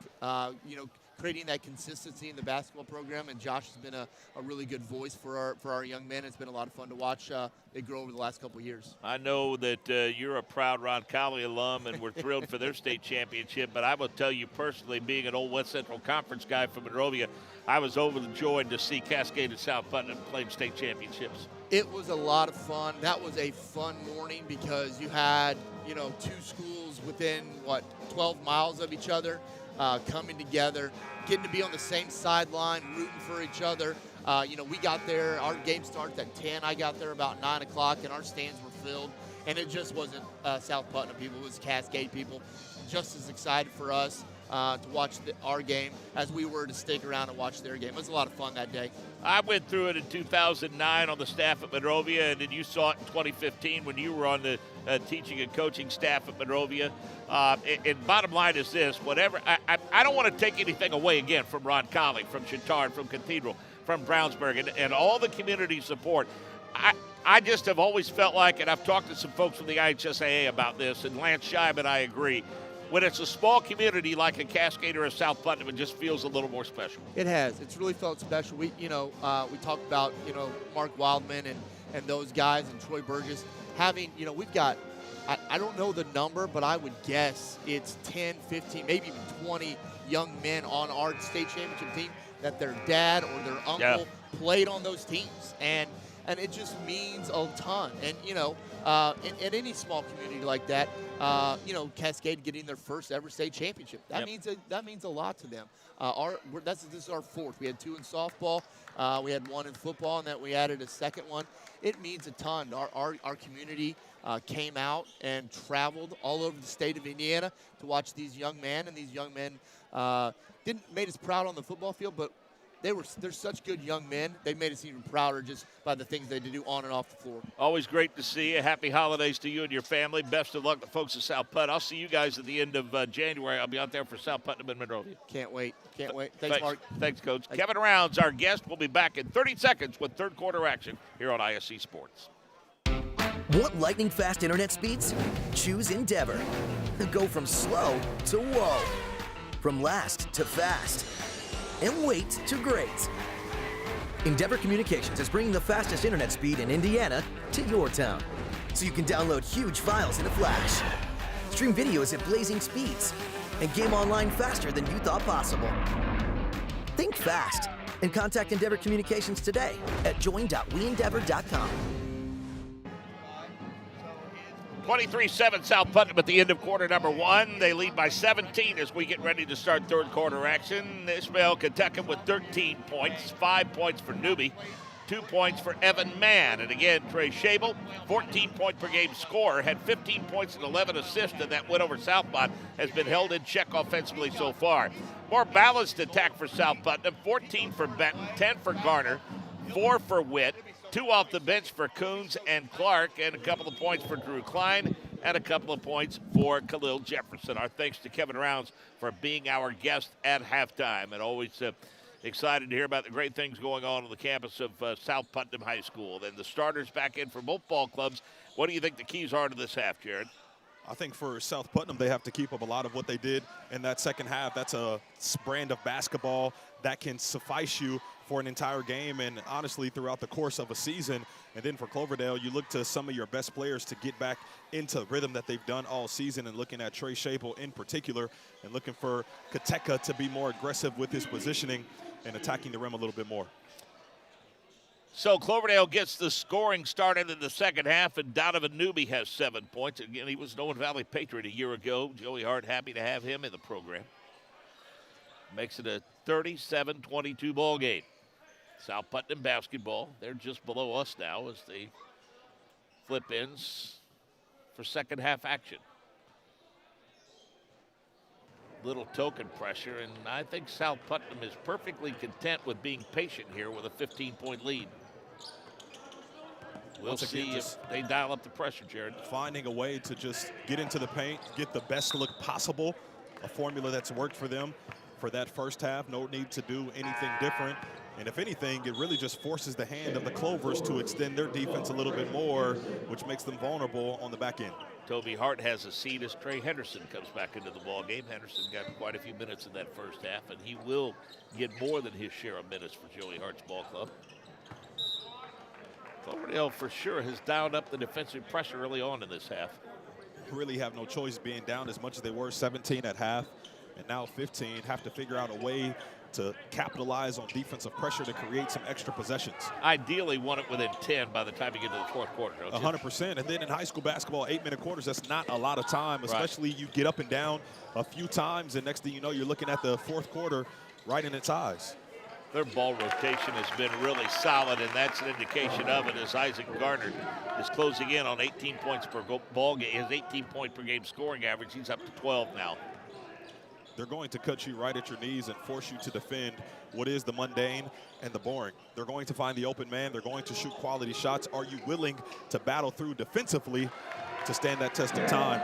creating that consistency in the basketball program, and Josh has been a really good voice for our young men. It's been a lot of fun to watch it grow over the last couple of years. I know that you're a proud Roncalli alum, and we're thrilled for their state championship, but I will tell you personally, being an old West Central Conference guy from Monrovia, I was overjoyed to see Cascade and South Putnam playing state championships. It was a lot of fun. That was a fun morning because you had, 2 schools within, 12 miles of each other. Coming together, getting to be on the same sideline, rooting for each other. We got there. Our game starts at 10. I got there about 9 o'clock, and our stands were filled. And it just wasn't South Putnam people. It was Cascade people just as excited for us to watch our game as we were to stick around and watch their game. It was a lot of fun that day. I went through it in 2009 on the staff at Monrovia, and then you saw it in 2015 when you were on the teaching and coaching staff at Monrovia. And bottom line is this, whatever, I don't want to take anything away again from Roncalli, from Chatard, from Cathedral, from Brownsburg, and all the community support. I just have always felt like, and I've talked to some folks from the IHSAA about this, and Lance Scheib and I agree, when it's a small community like a Cascade or a South Putnam, it just feels a little more special. It has. It's really felt special. We talked about, Mark Wildman and those guys and Troy Burgess having, we've got, I don't know the number, but I would guess it's 10, 15, maybe even 20 young men on our state championship team that their dad or their uncle played on those teams. And it just means a ton. And, in any small community like that, Cascade getting their first ever state championship, that means a lot to them. This is our 4th. We had 2 in softball. We had 1 in football, and then we added a second one. It means a ton. Our community came out and traveled all over the state of Indiana to watch these young men, and these young men made us proud on the football field, but they're such good young men. They made us even prouder just by the things they do on and off the floor. Always great to see you. Happy holidays to you and your family. Best of luck to folks at South Put. I'll see you guys at the end of January. I'll be out there for South Putnam and Monrovia. Can't wait. Thanks, Mark. Thanks, Coach. Kevin Rounds, our guest. We'll be back in 30 seconds with third quarter action here on ISC Sports. Want lightning fast internet speeds? Choose Endeavor. Go from slow to whoa. From last to fast. And wait to great. Endeavor Communications is bringing the fastest internet speed in Indiana to your town, so you can download huge files in a flash, stream videos at blazing speeds, and game online faster than you thought possible. Think fast and contact Endeavor Communications today at join.weendeavor.com. 23-7 South Putnam at the end of quarter number 1. They lead by 17 as we get ready to start third quarter action. Ishmael Kentucky with 13 points, 5 points for Newby, 2 points for Evan Mann. And again, Trey Schabel, 14-point per game scorer, had 15 points and 11 assists in that win over Southmont, has been held in check offensively so far. More balanced attack for South Putnam, 14 for Benton, 10 for Garner, 4 for Witt, 2 off the bench for Coons and Clark, and a couple of points for Drew Klein, and a couple of points for Khalil Jefferson. Our thanks to Kevin Rounds for being our guest at halftime, and always excited to hear about the great things going on the campus of South Putnam High School. Then the starters back in for both ball clubs. What do you think the keys are to this half, Jared? I think for South Putnam, they have to keep up a lot of what they did in that second half. That's a brand of basketball that can suffice you for an entire game and honestly throughout the course of a season. And then for Cloverdale, you look to some of your best players to get back into rhythm that they've done all season, and looking at Trey Schabel in particular, and looking for Kateka to be more aggressive with his positioning and attacking the rim a little bit more. So Cloverdale gets the scoring started in the second half, and Donovan Newby has 7 points. Again, he was an Owen Valley Patriot a year ago. Joey Hart happy to have him in the program. Makes it a 37-22 ball game. South Putnam basketball. They're just below us now as they flip ins for second half action. Little token pressure, and I think South Putnam is perfectly content with being patient here with a 15-point lead. We'll see if they dial up the pressure, Jared. Finding a way to just get into the paint, get the best look possible, a formula that's worked for them for that first half. No need to do anything different. And if anything, it really just forces the hand of the Clovers to extend their defense a little bit more, which makes them vulnerable on the back end. Toby Hart has a seat as Trey Henderson comes back into the ball game. Henderson got quite a few minutes in that first half, and he will get more than his share of minutes for Joey Hart's ball club. Cloverdale for sure has dialed up the defensive pressure early on in this half. Really have no choice being down as much as they were 17 at half, and now 15. Have to figure out a way to capitalize on defensive pressure to create some extra possessions. Ideally want it within 10 by the time you get to the fourth quarter. 100%. And then in high school basketball, 8-minute quarters, that's not a lot of time, especially you get up and down a few times, and next thing you know, you're looking at the fourth quarter right in its eyes. Their ball rotation has been really solid, and that's an indication of it as Isaac Gardner is closing in on 18 points per ball game. His 18-point per game scoring average, he's up to 12 now. They're going to cut you right at your knees and force you to defend what is the mundane and the boring. They're going to find the open man. They're going to shoot quality shots. Are you willing to battle through defensively to stand that test of time?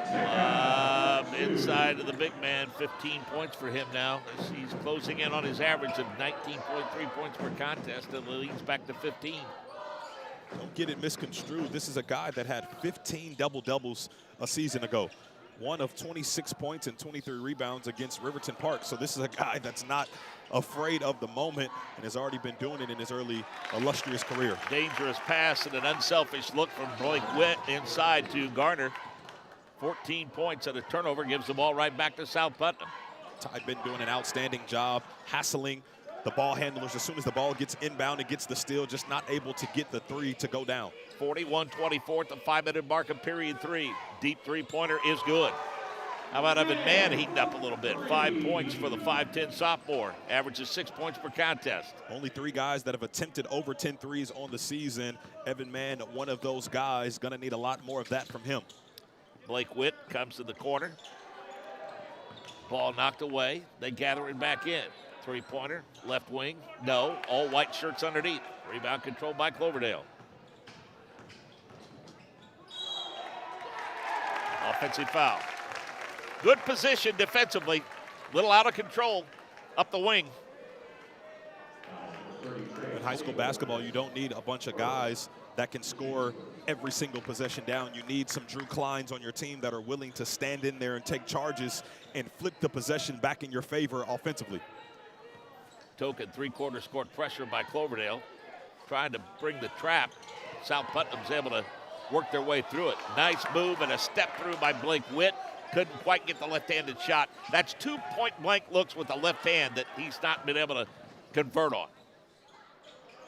Inside of the big man, 15 points for him now. He's closing in on his average of 19.3 points per contest, and leads back to 15. Don't get it misconstrued. This is a guy that had 15 double-doubles a season ago. One of 26 points and 23 rebounds against Riverton Park. So this is a guy that's not afraid of the moment and has already been doing it in his early illustrious career. Dangerous pass and an unselfish look from Blake Witt inside to Garner. 14 points and a turnover gives the ball right back to South Putnam. Ty Benton doing an outstanding job hassling the ball handlers as soon as the ball gets inbound and gets the steal, just not able to get the three to go down. 41-24 at the 5-minute mark of period 3. Deep three-pointer is good. How about Evan Mann heating up a little bit? 5 points for the 5'10 sophomore. Averages 6 points per contest. Only 3 guys that have attempted over 10 threes on the season. Evan Mann, one of those guys, gonna need a lot more of that from him. Blake Witt comes to the corner. Ball knocked away. They gather it back in. Three-pointer, left wing, no. All white shirts underneath. Rebound controlled by Cloverdale. Offensive foul. Good position defensively. Little out of control up the wing. In high school basketball, you don't need a bunch of guys that can score every single possession down. You need some Drew Kleins on your team that are willing to stand in there and take charges and flip the possession back in your favor offensively. Token three-quarter court pressure by Cloverdale. Trying to bring the trap. South Putnam's able to work their way through it. Nice move and a step through by Blake Witt. Couldn't quite get the left-handed shot. That's 2 point-blank looks with the left hand that he's not been able to convert on.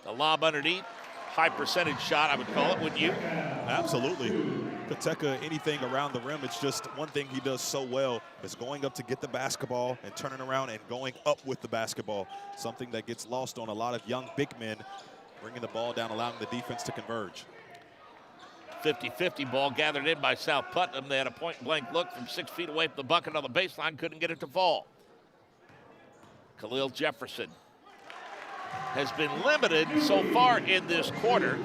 The lob underneath. High percentage shot, I would call it, wouldn't you? Absolutely. Pateka, anything around the rim, it's just one thing he does so well is going up to get the basketball and turning around and going up with the basketball. Something that gets lost on a lot of young big men, bringing the ball down, allowing the defense to converge. 50-50 ball gathered in by South Putnam. They had a point-blank look from 6 feet away from the bucket on the baseline, couldn't get it to fall. Khalil Jefferson has been limited so far in this quarter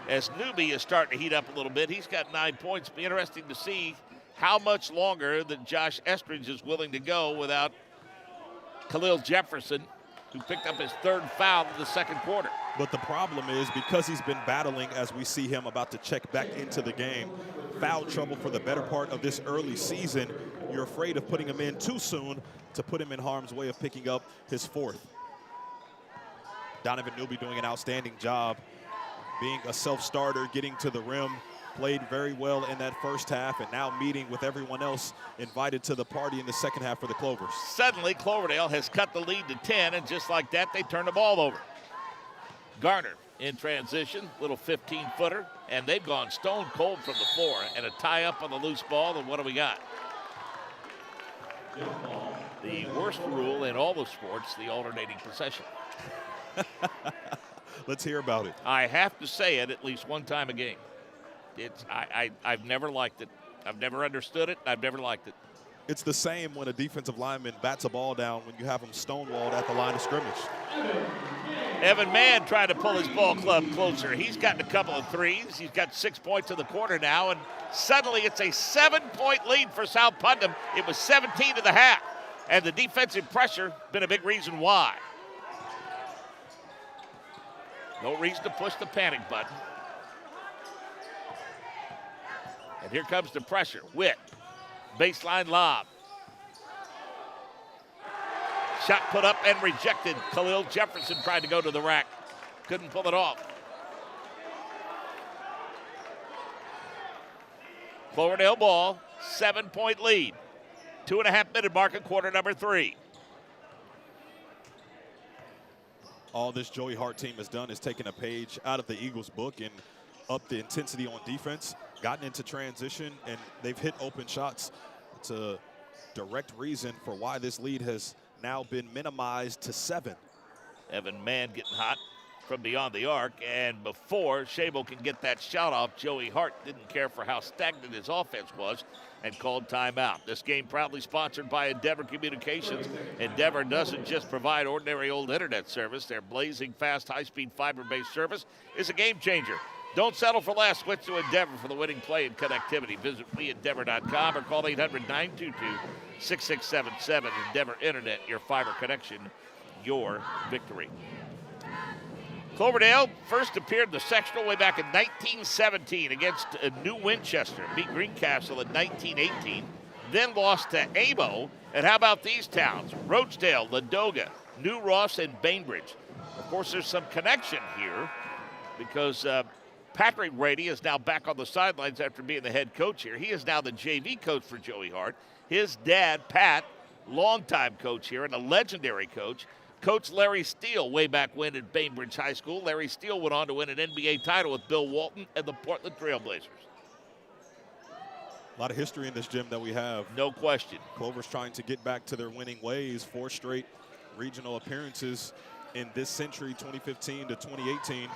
as Newby is starting to heat up a little bit. He's got 9 points. Be interesting to see how much longer that Josh Estridge is willing to go without Khalil Jefferson, who picked up his 3rd foul in the second quarter. But the problem is, because he's been battling as we see him about to check back into the game, foul trouble for the better part of this early season, you're afraid of putting him in too soon to put him in harm's way of picking up his 4th. Donovan Newby doing an outstanding job being a self-starter, getting to the rim, played very well in that first half, and now meeting with everyone else invited to the party in the second half for the Clovers. Suddenly, Cloverdale has cut the lead to 10, and just like that, they turn the ball over. Garner in transition, little 15-footer, and they've gone stone cold from the floor. And a tie-up on the loose ball, and what do we got? The worst rule in all the sports, the alternating possession. Let's hear about it. I have to say it at least one time a game. I've never liked it. I've never understood it. I've never liked it. It's the same when a defensive lineman bats a ball down when you have him stonewalled at the line of scrimmage. Evan Mann trying to pull his ball club closer. He's gotten a couple of threes. He's got 6 points in the quarter now, and suddenly it's a 7-point lead for South Putnam. It was 17 to the half, and the defensive pressure been a big reason why. No reason to push the panic button. And here comes the pressure. Witt, baseline lob. Shot put up and rejected. Khalil Jefferson tried to go to the rack. Couldn't pull it off. Cloverdale ball, 7-point lead. 2.5-minute mark in quarter number 3. All this Joey Hart team has done is taken a page out of the Eagles' book and upped the intensity on defense, gotten into transition, and they've hit open shots. It's a direct reason for why this lead has now been minimized to 7. Evan Mann getting hot from beyond the arc, and before Shabo can get that shot off, Joey Hart didn't care for how stagnant his offense was and called timeout. This game proudly sponsored by Endeavor Communications. Endeavor doesn't just provide ordinary old internet service. Their blazing fast, high-speed fiber-based service is a game changer. Don't settle for less. Switch to Endeavor for the winning play and connectivity. Visit weendeavor.com or call 800-922-6677. Endeavor Internet, your fiber connection, your victory. Cloverdale first appeared in the sectional way back in 1917 against New Winchester. Beat Greencastle in 1918. Then lost to Amo. And how about these towns? Roachdale, Ladoga, New Ross, and Bainbridge. Of course, there's some connection here because Patrick Rady is now back on the sidelines after being the head coach here. He is now the JV coach for Joey Hart. His dad, Pat, longtime coach here and a legendary coach. Coach Larry Steele way back when at Bainbridge High School. Larry Steele went on to win an NBA title with Bill Walton and the Portland Trailblazers. A lot of history in this gym that we have. No question. Clover's trying to get back to their winning ways. 4 straight regional appearances in this century, 2015 to 2018.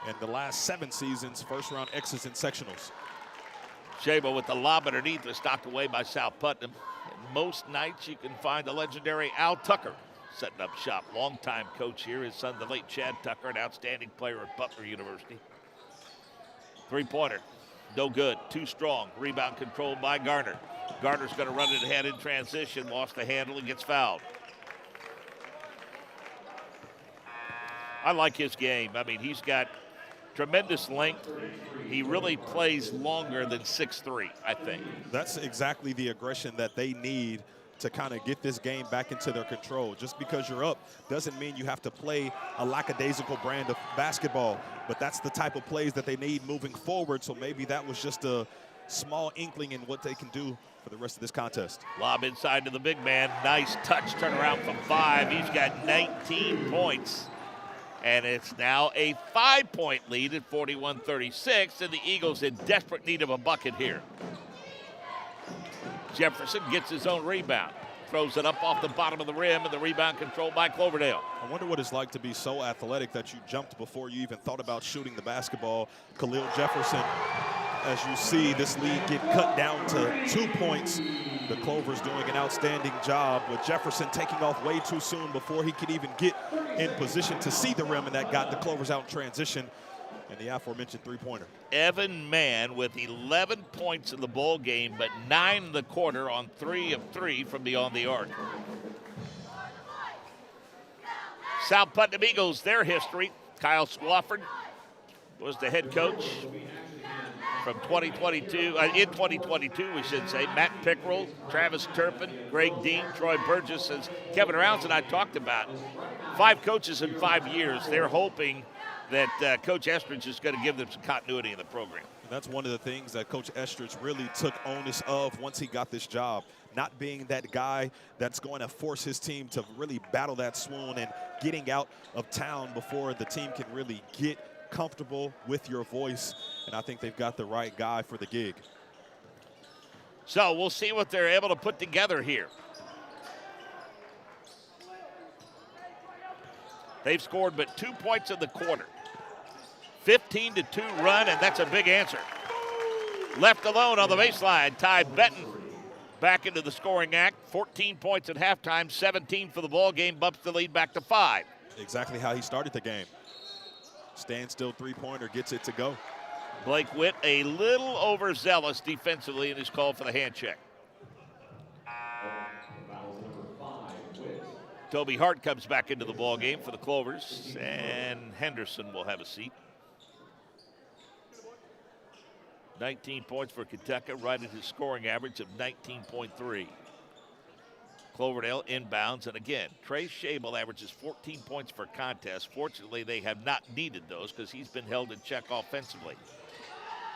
And the last 7 seasons, first-round X's and sectionals. Shabo with the lob underneath is knocked away by South Putnam. And most nights you can find the legendary Al Tucker setting up shop. Longtime coach here. His son, the late Chad Tucker, an outstanding player at Butler University. 3-pointer. No good. Too strong. Rebound controlled by Garner. Garner's going to run it ahead in transition. Lost the handle and gets fouled. I like his game. I mean, he's got tremendous length. He really plays longer than 6'3", I think. That's exactly the aggression that they need to kind of get this game back into their control. Just because you're up doesn't mean you have to play a lackadaisical brand of basketball, but that's the type of plays that they need moving forward. So maybe that was just a small inkling in what they can do for the rest of this contest. Lob inside to the big man. Nice touch, turn around from 5. He's got 19 points. And it's now a 5-point lead at 41-36, and the Eagles in desperate need of a bucket here. Jefferson gets his own rebound. Throws it up off the bottom of the rim, and the rebound controlled by Cloverdale. I wonder what it's like to be so athletic that you jumped before you even thought about shooting the basketball. Khalil Jefferson, as you see this lead get cut down to 2 points. The Clovers doing an outstanding job with Jefferson taking off way too soon before he could even get in position to see the rim, and that got the Clovers out in transition. And the aforementioned 3-pointer. Evan Mann with 11 points in the ball game, but 9 in the quarter on 3 of 3 from beyond the arc. South Putnam Eagles, their history. Kyle Swafford was the head coach from 2022, in 2022, we should say. Matt Pickrell, Travis Turpin, Greg Dean, Troy Burgess, as Kevin Rounds and I talked about. 5 coaches in 5 years. They're hoping that Coach Estridge is going to give them some continuity in the program. And that's one of the things that Coach Estridge really took onus of once he got this job. Not being that guy that's going to force his team to really battle that swoon and getting out of town before the team can really get comfortable with your voice, and I think they've got the right guy for the gig. So we'll see what they're able to put together here. They've scored but 2 points in the quarter. 15-2 run, and that's a big answer. Left alone on the baseline, Ty Benton back into the scoring act. 14 points at halftime, 17 for the ball game, bumps the lead back to 5. Exactly how he started the game. Standstill three-pointer, gets it to go. Blake Witt a little overzealous defensively in his call for the hand check. Toby Hart comes back into the ball game for the Clovers, and Henderson will have a seat. 19 points for Kentucky, right at his scoring average of 19.3. Cloverdale inbounds, and again, Trey Schabel averages 14 points per contest. Fortunately, they have not needed those because he's been held in check offensively.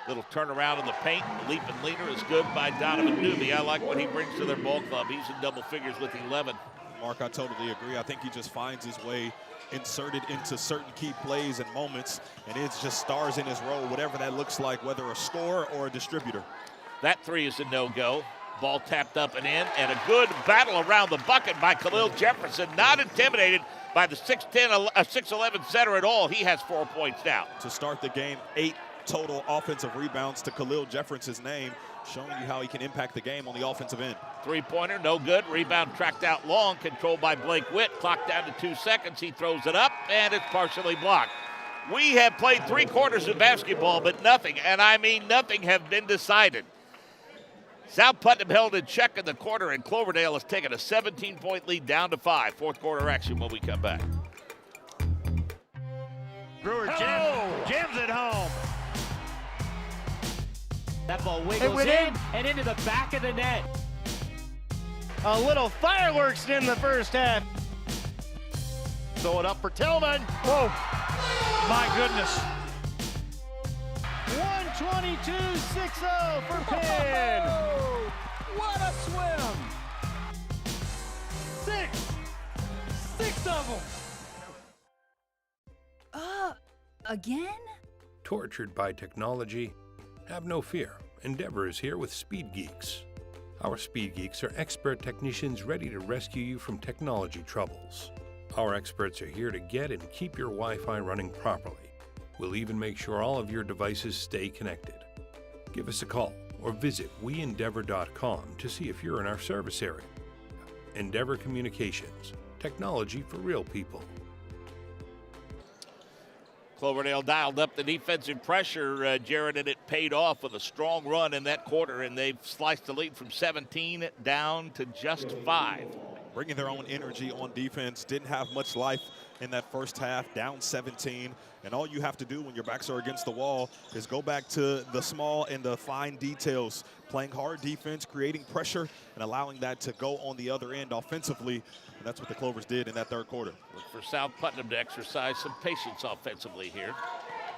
Little turnaround in the paint. Leaping leader is good by Donovan Newby. I like what he brings to their ball club. He's in double figures with 11. Mark, I totally agree. I think he just finds his way inserted into certain key plays and moments, and it's just stars in his role, whatever that looks like, whether a scorer or a distributor. That three is a no-go. Ball tapped up and in, and a good battle around the bucket by Khalil Jefferson. Not intimidated by the 6'11 center at all. He has 4 points now. To start the game, 8 total offensive rebounds to Khalil Jefferson's name, showing you how he can impact the game on the offensive end. Three-pointer, no good. Rebound tracked out long, controlled by Blake Witt. Clock down to 2 seconds. He throws it up, and it's partially blocked. We have played 3 quarters of basketball, but nothing, and I mean nothing, have been decided. South Putnam held in check in the quarter, and Cloverdale has taken a 17-point lead down to 5. Fourth quarter action when we come back. Brewer jams it home. That ball wiggles in and into the back of the net. A little fireworks in the first half. Throw it up for Tillman. Whoa, my goodness. 122-6-0 for Penn. What a swim! 6 of them. Again? Tortured by technology? Have no fear. Endeavor is here with Speed Geeks. Our Speed Geeks are expert technicians ready to rescue you from technology troubles. Our experts are here to get and keep your Wi-Fi running properly. We'll even make sure all of your devices stay connected. Give us a call or visit weendeavor.com to see if you're in our service area. Endeavor Communications, technology for real people. Cloverdale dialed up the defensive pressure, Jared, and it paid off with a strong run in that quarter, and they've sliced the lead from 17 down to just 5. Bringing their own energy on defense, didn't have much life in that first half, down 17. And all you have to do when your backs are against the wall is go back to the small and the fine details, playing hard defense, creating pressure, and allowing that to go on the other end offensively. And that's what the Clovers did in that third quarter. Look for South Putnam to exercise some patience offensively here.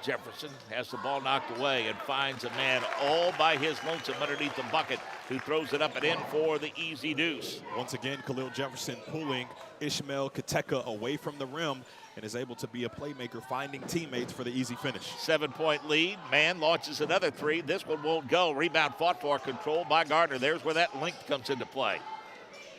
Jefferson has the ball knocked away and finds a man all by his lonesome underneath the bucket who throws it up and in for the easy deuce. Once again, Khalil Jefferson pulling Ishmael Kateka away from the rim and is able to be a playmaker, finding teammates for the easy finish. 7-point lead. Man launches another three. This one won't go. Rebound fought for, controlled by Gardner. There's where that length comes into play.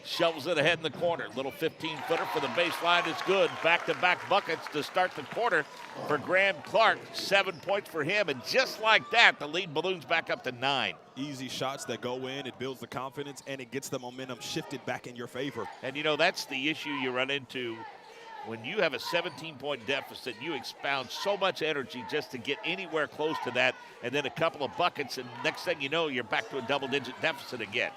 Shovels it ahead in the corner. Little 15-footer for the baseline is good. Back-to-back buckets to start the quarter for Graham Clark. 7 points for him, and just like that, the lead balloons back up to 9. Easy shots that go in. It builds the confidence, and it gets the momentum shifted back in your favor. And, you know, that's the issue you run into when you have a 17-point deficit. You expound so much energy just to get anywhere close to that, and then a couple of buckets, and next thing you know, you're back to a double-digit deficit again.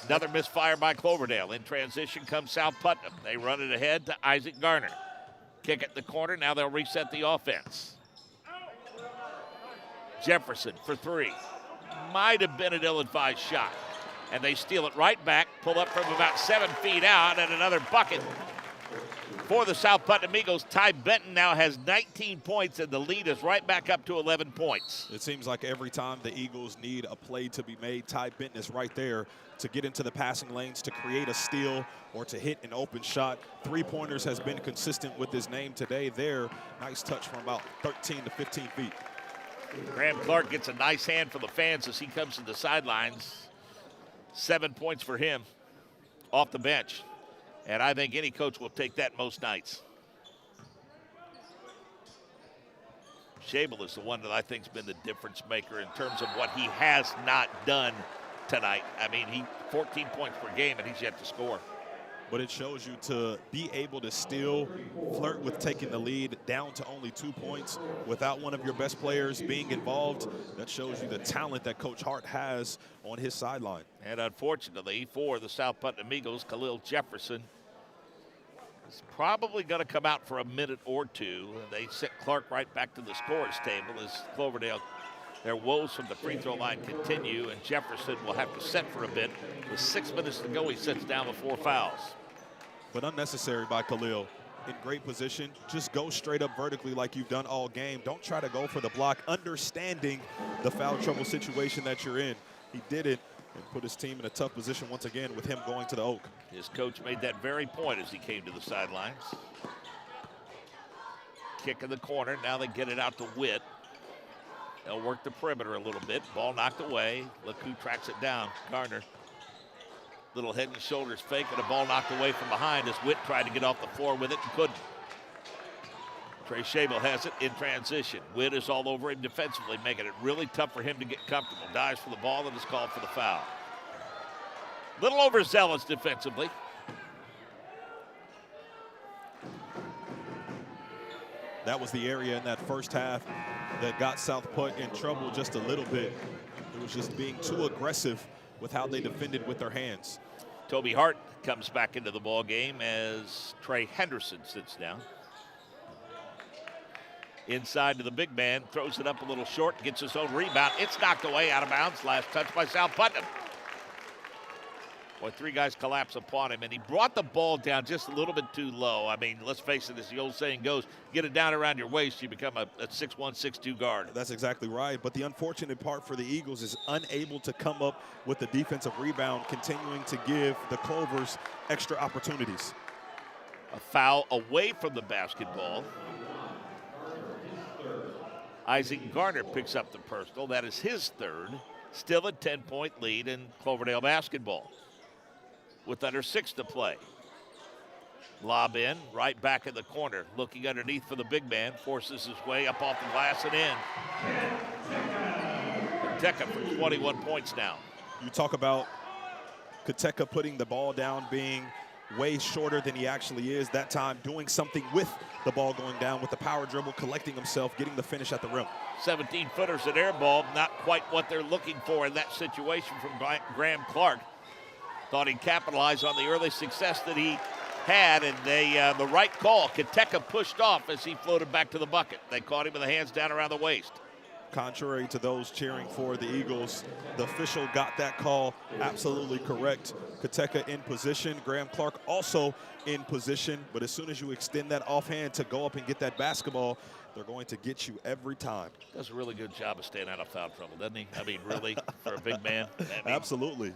Another misfire by Cloverdale. In transition comes South Putnam. They run it ahead to Isaac Garner. Kick it in the corner. Now they'll reset the offense. Jefferson for 3. Might have been an ill-advised shot. And they steal it right back, pull up from about 7 feet out, and another bucket For the South Putnam Eagles, Ty Benton now has 19 points, and the lead is right back up to 11 points. It seems like every time the Eagles need a play to be made, Ty Benton is right there to get into the passing lanes, to create a steal, or to hit an open shot. Three-pointers has been consistent with his name today there. Nice touch from about 13 to 15 feet. Graham Clark gets a nice hand from the fans as he comes to the sidelines. 7 points for him off the bench. And I think any coach will take that most nights. Shable is the one that I think has been the difference maker in terms of what he has not done tonight. I mean, 14 points per game, and he's yet to score. But it shows you to be able to still flirt with taking the lead down to only 2 points without one of your best players being involved. That shows you the talent that Coach Hart has on his sideline. And unfortunately for the South Putnam Eagles, Khalil Jefferson is probably going to come out for a minute or two. They sent Clark right back to the scorer's table as Cloverdale, their woes from the free throw line continue, and Jefferson will have to set for a bit. With 6 minutes to go, he sits down with 4 fouls. But unnecessary by Khalil. In great position, just go straight up vertically like you've done all game. Don't try to go for the block, understanding the foul trouble situation that you're in. He did it and put his team in a tough position once again with him going to the Oak. His coach made that very point as he came to the sidelines. Kick in the corner, now they get it out to Witt. They'll work the perimeter a little bit. Ball knocked away. Look who tracks it down. Gardner. Little head and shoulders fake, and a ball knocked away from behind as Witt tried to get off the floor with it and couldn't. Trey Shable has it in transition. Witt is all over him defensively, making it really tough for him to get comfortable. Dives for the ball and is called for the foul. Little overzealous defensively. That was the area in that first half that got South Put in trouble just a little bit. It was just being too aggressive with how they defended with their hands. Toby Hart comes back into the ball game as Trey Henderson sits down. Inside to the big man, throws it up a little short, gets his own rebound. It's knocked away out of bounds. Last touch by South Putnam. Boy, 3 guys collapse upon him, and he brought the ball down just a little bit too low. I mean, let's face it, as the old saying goes, get it down around your waist, you become a 6'1", 6'2" guard. That's exactly right. But the unfortunate part for the Eagles is unable to come up with the defensive rebound, continuing to give the Clovers extra opportunities. A foul away from the basketball. Isaac Garner picks up the personal. That is his 3rd. Still a 10-point lead in Cloverdale basketball with under 6 to play. Lob in, right back in the corner. Looking underneath for the big man. Forces his way up off the glass and in. Kateka for 21 points now. You talk about Kateka putting the ball down, being way shorter than he actually is. That time doing something with the ball going down with the power dribble, collecting himself, getting the finish at the rim. 17-footers at air ball, not quite what they're looking for in that situation from Graham Clark. Thought he'd capitalize on the early success that he had, and the right call. Kateka pushed off as he floated back to the bucket. They caught him with the hands down around the waist. Contrary to those cheering for the Eagles, the official got that call absolutely correct. Kateka in position, Graham Clark also in position, but as soon as you extend that offhand to go up and get that basketball, they're going to get you every time. Does a really good job of staying out of foul trouble, doesn't he? I mean, really, for a big man. I mean, absolutely.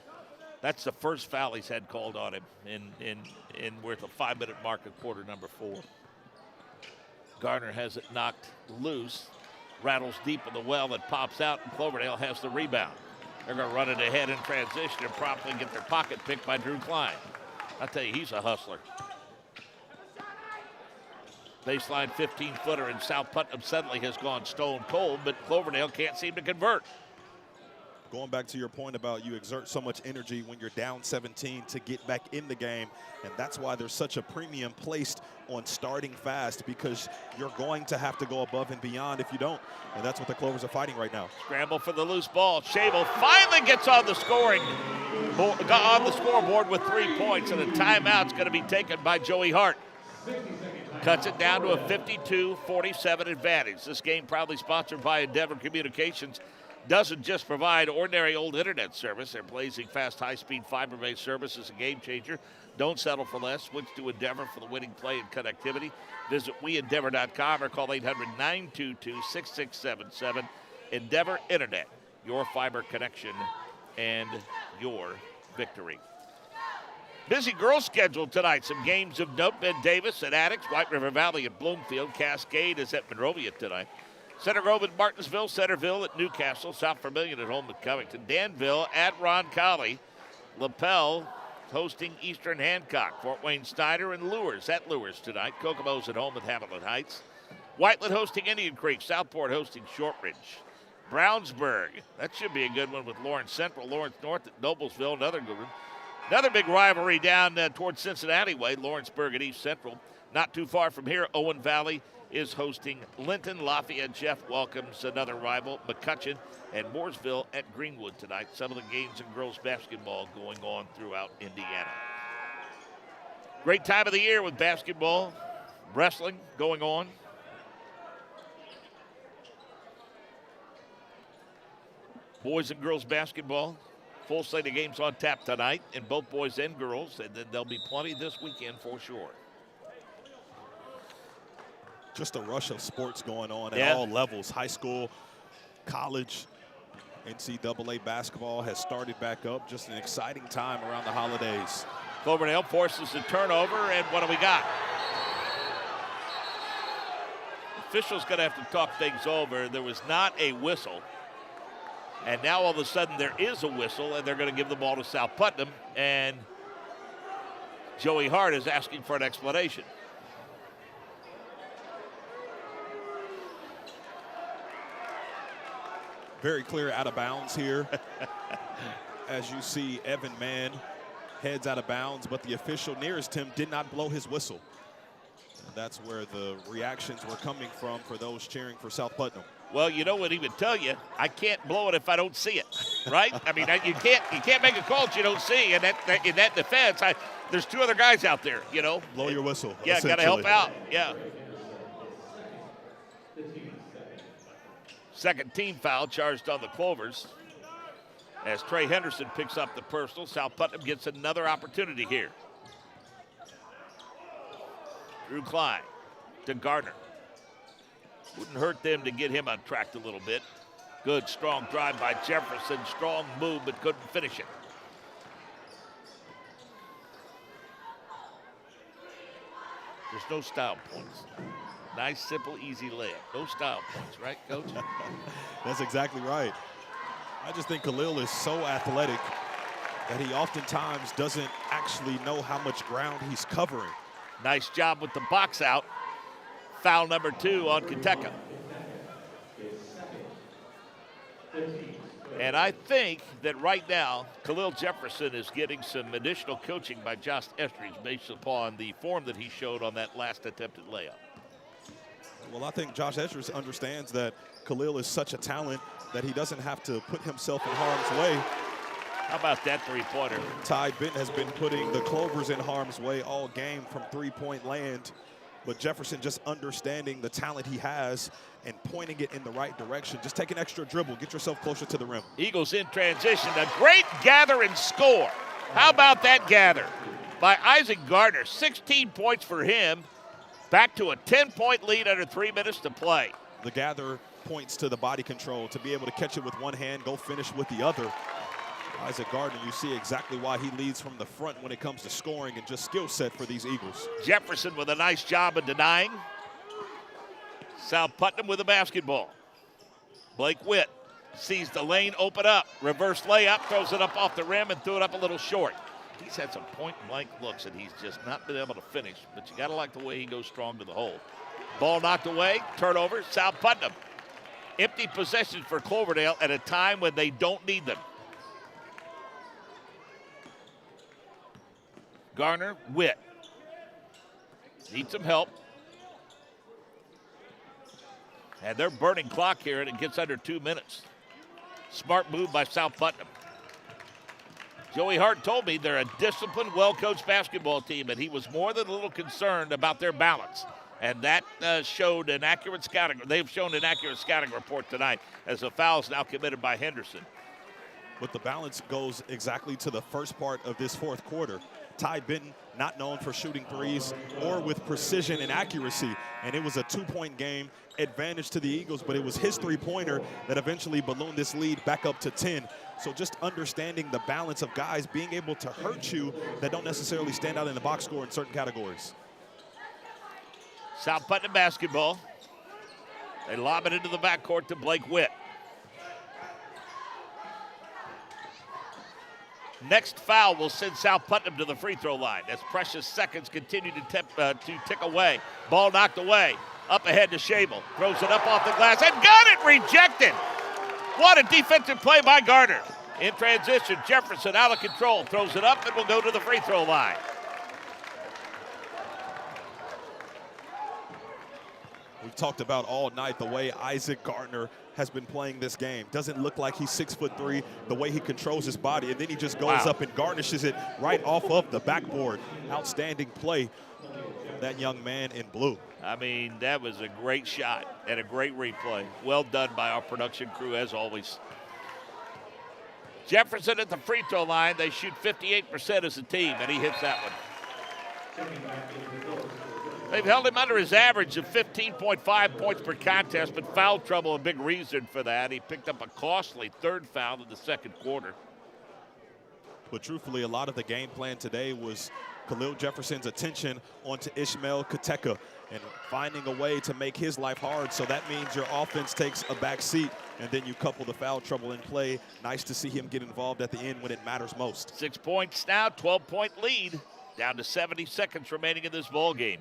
That's the first foul he's had called on him in worth a 5-minute mark of quarter number 4. Garner has it knocked loose, rattles deep in the well that pops out, and Cloverdale has the rebound. They're going to run it ahead in transition and promptly get their pocket picked by Drew Klein. I tell you, he's a hustler. Baseline 15-footer, and South Putnam suddenly has gone stone cold, but Cloverdale can't seem to convert. Going back to your point about you exert so much energy when you're down 17 to get back in the game, and that's why there's such a premium placed on starting fast, because you're going to have to go above and beyond if you don't, and that's what the Clovers are fighting right now. Scramble for the loose ball. Shable finally gets on the scoreboard with 3 points, and a timeout's going to be taken by Joey Hart. Cuts it down to a 52-47 advantage. This game proudly sponsored by Endeavor Communications. doesn't just provide ordinary old internet service. Their blazing fast, high-speed, fiber-based service is a game changer. Don't settle for less. Switch to Endeavor for the winning play and connectivity. Visit WeEndeavor.com or call 800-922-6677. Endeavor Internet, your fiber connection and your victory. Busy girls schedule tonight. Some games of note. Ben Davis at Attucks, White River Valley at Bloomfield. Cascade is at Monrovia tonight. Center Grove at Martinsville. Centerville at Newcastle. South Vermilion at home at Covington. Danville at Roncalli. LaPel hosting Eastern Hancock. Fort Wayne Snyder and Lures at Lures tonight. Kokomo's at home at Hamilton Heights. Whiteland hosting Indian Creek. Southport hosting Shortridge. Brownsburg, that should be a good one with Lawrence Central. Lawrence North at Noblesville, another good one. Another big rivalry down towards Cincinnati way, Lawrenceburg at East Central. Not too far from here, Owen Valley is hosting Linton. Lafayette Jeff welcomes another rival, McCutcheon, and Mooresville at Greenwood tonight. Some of the games in girls basketball going on throughout Indiana. Great time of the year with basketball, wrestling going on. Boys and girls basketball. Full slate of games on tap tonight in both boys and girls, and then there'll be plenty this weekend for sure. Just a rush of sports going on at all levels. High school, college, NCAA basketball has started back up. Just an exciting time around the holidays. Cloverdale forces a turnover, and what do we got? Officials going to have to talk things over. There was not a whistle. And now all of a sudden there is a whistle, and they're going to give the ball to South Putnam. And Joey Hart is asking for an explanation. Very clear out of bounds here. As you see, Evan Mann heads out of bounds, but the official nearest him did not blow his whistle. And that's where the reactions were coming from for those cheering for South Putnam. Well, you know what he would tell you? I can't blow it if I don't see it, right? I mean, you can't make a call that you don't see. And in that defense, there's two other guys out there, you know. Blow your whistle. Yeah, got to help out. Yeah. Second team foul charged on the Clovers as Trey Henderson picks up the personal. South Putnam gets another opportunity here. Drew Klein to Gardner. Wouldn't hurt them to get him untracked a little bit. Good, strong drive by Jefferson. Strong move, but couldn't finish it. There's no style points. Nice, simple, easy layup. No style points, right, Coach? That's exactly right. I just think Khalil is so athletic that he oftentimes doesn't actually know how much ground he's covering. Nice job with the box out. Foul number 2 on Kentucky. And I think that right now, Khalil Jefferson is getting some additional coaching by Josh Estridge based upon the form that he showed on that last attempted layup. Well, I think Josh Estridge understands that Khalil is such a talent that he doesn't have to put himself in harm's way. How about that three-pointer? Ty Benton has been putting the Clovers in harm's way all game from three-point land. But Jefferson just understanding the talent he has and pointing it in the right direction. Just take an extra dribble. Get yourself closer to the rim. Eagles in transition. A great gather and score. How about that gather by Isaac Gardner? 16 points for him. Back to a 10-point lead under 3 minutes to play. The gather points to the body control, to be able to catch it with one hand, go finish with the other. Isaac Gardner, you see exactly why he leads from the front when it comes to scoring and just skill set for these Eagles. Jefferson with a nice job of denying. South Putnam with a basketball. Blake Witt sees the lane open up. Reverse layup, throws it up off the rim and threw it up a little short. He's had some point-blank looks, and he's just not been able to finish. But you got to like the way he goes strong to the hole. Ball knocked away, turnover, South Putnam. Empty possession for Cloverdale at a time when they don't need them. Garner, Witt. Need some help. And they're burning clock here, and it gets under 2 minutes. Smart move by South Putnam. Joey Hart told me they're a disciplined, well-coached basketball team, and he was more than a little concerned about their balance. And that showed an accurate scouting. They've shown an accurate scouting report tonight as a foul is now committed by Henderson. But the balance goes exactly to the first part of this fourth quarter. Ty Benton, not known for shooting threes or with precision and accuracy. And it was a 2-point game advantage to the Eagles, but it was his three-pointer that eventually ballooned this lead back up to 10. So just understanding the balance of guys being able to hurt you that don't necessarily stand out in the box score in certain categories. South Putnam basketball. They lob it into the backcourt to Blake Witt. Next foul will send South Putnam to the free throw line as precious seconds continue to tick away. Ball knocked away. Up ahead to Shable. Throws it up off the glass and got it rejected. What a defensive play by Garner. In transition, Jefferson out of control. Throws it up and will go to the free throw line. We've talked about all night the way Isaac Gardner has been playing this game. Doesn't look like he's 6'3", the way he controls his body, and then he just goes up and garnishes it right off of the backboard. Outstanding play, that young man in blue. I mean, that was a great shot and a great replay. Well done by our production crew, as always. Jefferson at the free throw line. They shoot 58% as a team, and he hits that one. They've held him under his average of 15.5 points per contest, but foul trouble a big reason for that. He picked up a costly third foul in the second quarter. But truthfully, a lot of the game plan today was Khalil Jefferson's attention onto Ishmael Kateka and finding a way to make his life hard. So that means your offense takes a back seat, and then you couple the foul trouble in play. Nice to see him get involved at the end when it matters most. 6 points now, 12-point lead, down to 70 seconds remaining in this ball game.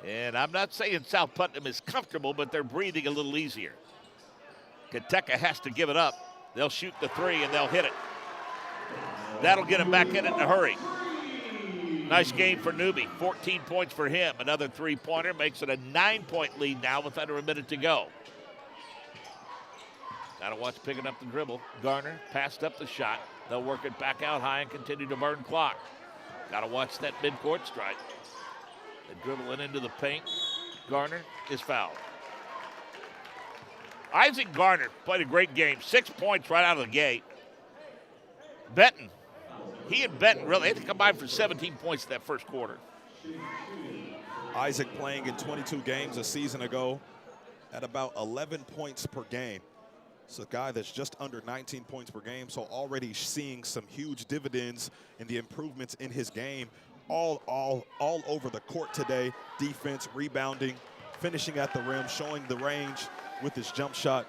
And I'm not saying South Putnam is comfortable, but they're breathing a little easier. Kateka has to give it up. They'll shoot the three, and they'll hit it. That'll get him back in it in a hurry. Nice game for Newby. 14 points for him. Another three-pointer makes it a 9-point lead now with under a minute to go. Got to watch picking up the dribble. Garner passed up the shot. They'll work it back out high and continue to burn clock. Got to watch that midcourt strike. They dribble it into the paint. Garner is fouled. Isaac Garner played a great game. 6 points right out of the gate. Benton. He and Benton really had to combine for 17 points in that first quarter. Isaac playing in 22 games a season ago at about 11 points per game. It's a guy that's just under 19 points per game, so already seeing some huge dividends in the improvements in his game all over the court today. Defense, rebounding, finishing at the rim, showing the range with his jump shot.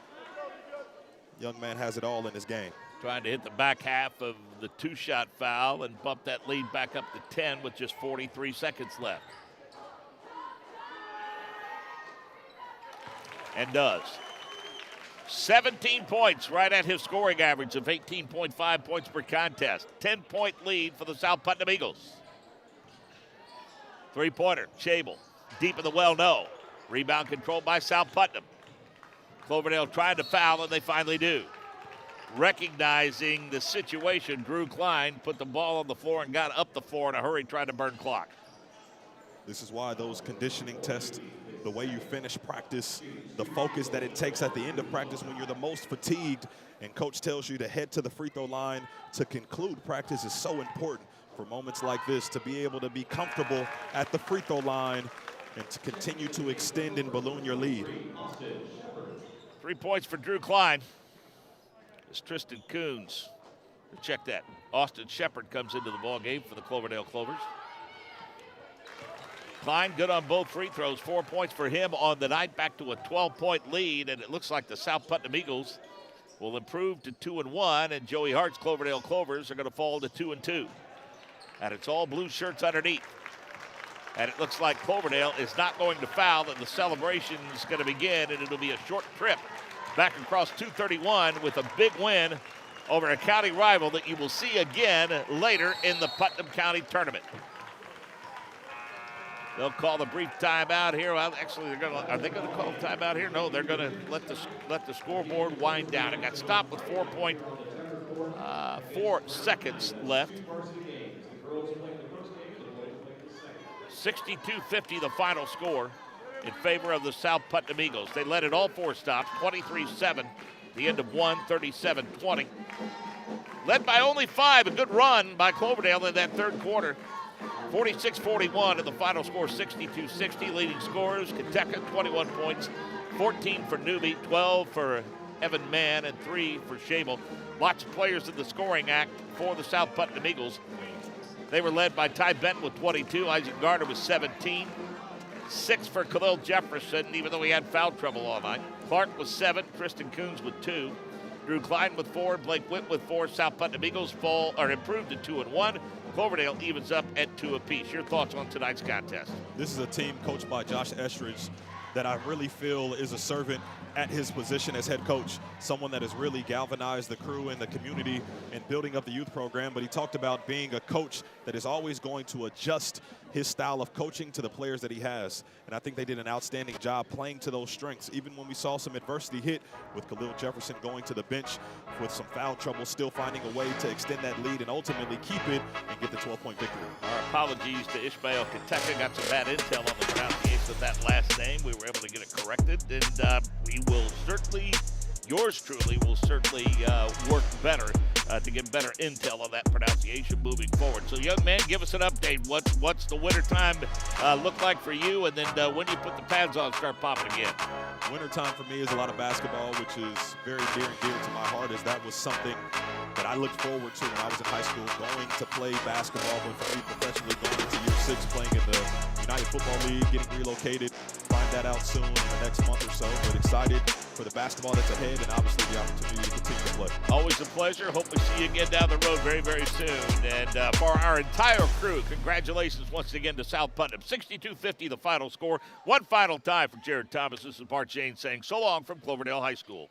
Young man has it all in his game. Trying to hit the back half of the two-shot foul and bump that lead back up to 10 with just 43 seconds left. And does. 17 points, right at his scoring average of 18.5 points per contest. 10-point lead for the South Putnam Eagles. Three-pointer, Shable, deep in the well, no. Rebound controlled by South Putnam. Cloverdale trying to foul, and they finally do. Recognizing the situation, Drew Klein put the ball on the floor and got up the floor in a hurry, trying to burn clock. This is why those conditioning tests, the way you finish practice, the focus that it takes at the end of practice when you're the most fatigued, and coach tells you to head to the free throw line to conclude practice is so important for moments like this, to be able to be comfortable at the free throw line and to continue to extend and balloon your lead. 3 points for Drew Klein. It's Tristan Coons. Check that. Austin Shepard comes into the ball game for the Cloverdale Clovers. Klein good on both free throws. 4 points for him on the night, back to a 12-point lead, and it looks like the South Putnam Eagles will improve to 2-1, and Joey Hart's Cloverdale Clovers are going to fall to 2-2. And it's all blue shirts underneath. And it looks like Cloverdale is not going to foul, and the celebration is going to begin, and it'll be a short trip back across 231 with a big win over a county rival that you will see again later in the Putnam County tournament. They'll call the brief timeout here. Well, actually, are they going to call a timeout here? No, they're going to let the scoreboard wind down. It got stopped with 4.4 seconds left. 62-50 the final score. in favor of the South Putnam Eagles. They led it all 4 stops, 23-7, the end of 1, 37-20. Led by only 5, a good run by Cloverdale in that third quarter. 46-41, and the final score 62-60. Leading scorers, Kentucky 21 points, 14 for Newby, 12 for Evan Mann, and 3 for Shabel. Lots of players in the scoring act for the South Putnam Eagles. They were led by Ty Benton with 22, Isaac Gardner with 17, 6 for Khalil Jefferson, even though he had foul trouble all night. Clark with 7, Tristan Coons with 2, Drew Klein with 4, Blake Witt with 4. South Putnam Eagles improved to 2-1. Cloverdale evens up at 2 apiece. Your thoughts on tonight's contest? This is a team coached by Josh Estridge that I really feel is a servant at his position as head coach, someone that has really galvanized the crew and the community in building up the youth program. But he talked about being a coach that is always going to adjust his style of coaching to the players that he has. And I think they did an outstanding job playing to those strengths, even when we saw some adversity hit with Khalil Jefferson going to the bench with some foul trouble, still finding a way to extend that lead and ultimately keep it and get the 12-point victory. Our apologies to Ishmael Kentucky. Got some bad intel on the pronunciation of that last name. We were able to get it corrected, and we will certainly, yours truly, will certainly work better to get better intel on that pronunciation moving forward. So, young man, give us an update. What's the wintertime look like for you, and then when you put the pads on, start popping again? Wintertime for me is a lot of basketball, which is very near and dear to my heart, as that was something that I looked forward to when I was in high school, going to play basketball, but for me professionally, going into year 6, playing in the United Football League, getting relocated. Find that out soon in the next month or so, but excited for the basketball that's ahead and obviously the opportunity to continue to play. Always a pleasure. Hope we see you again down the road very, very soon. And for our entire crew, congratulations once again to South Putnam. 62-50 the final score. One final tie for Jared Thomas. This is Bart Jane saying so long from Cloverdale High School.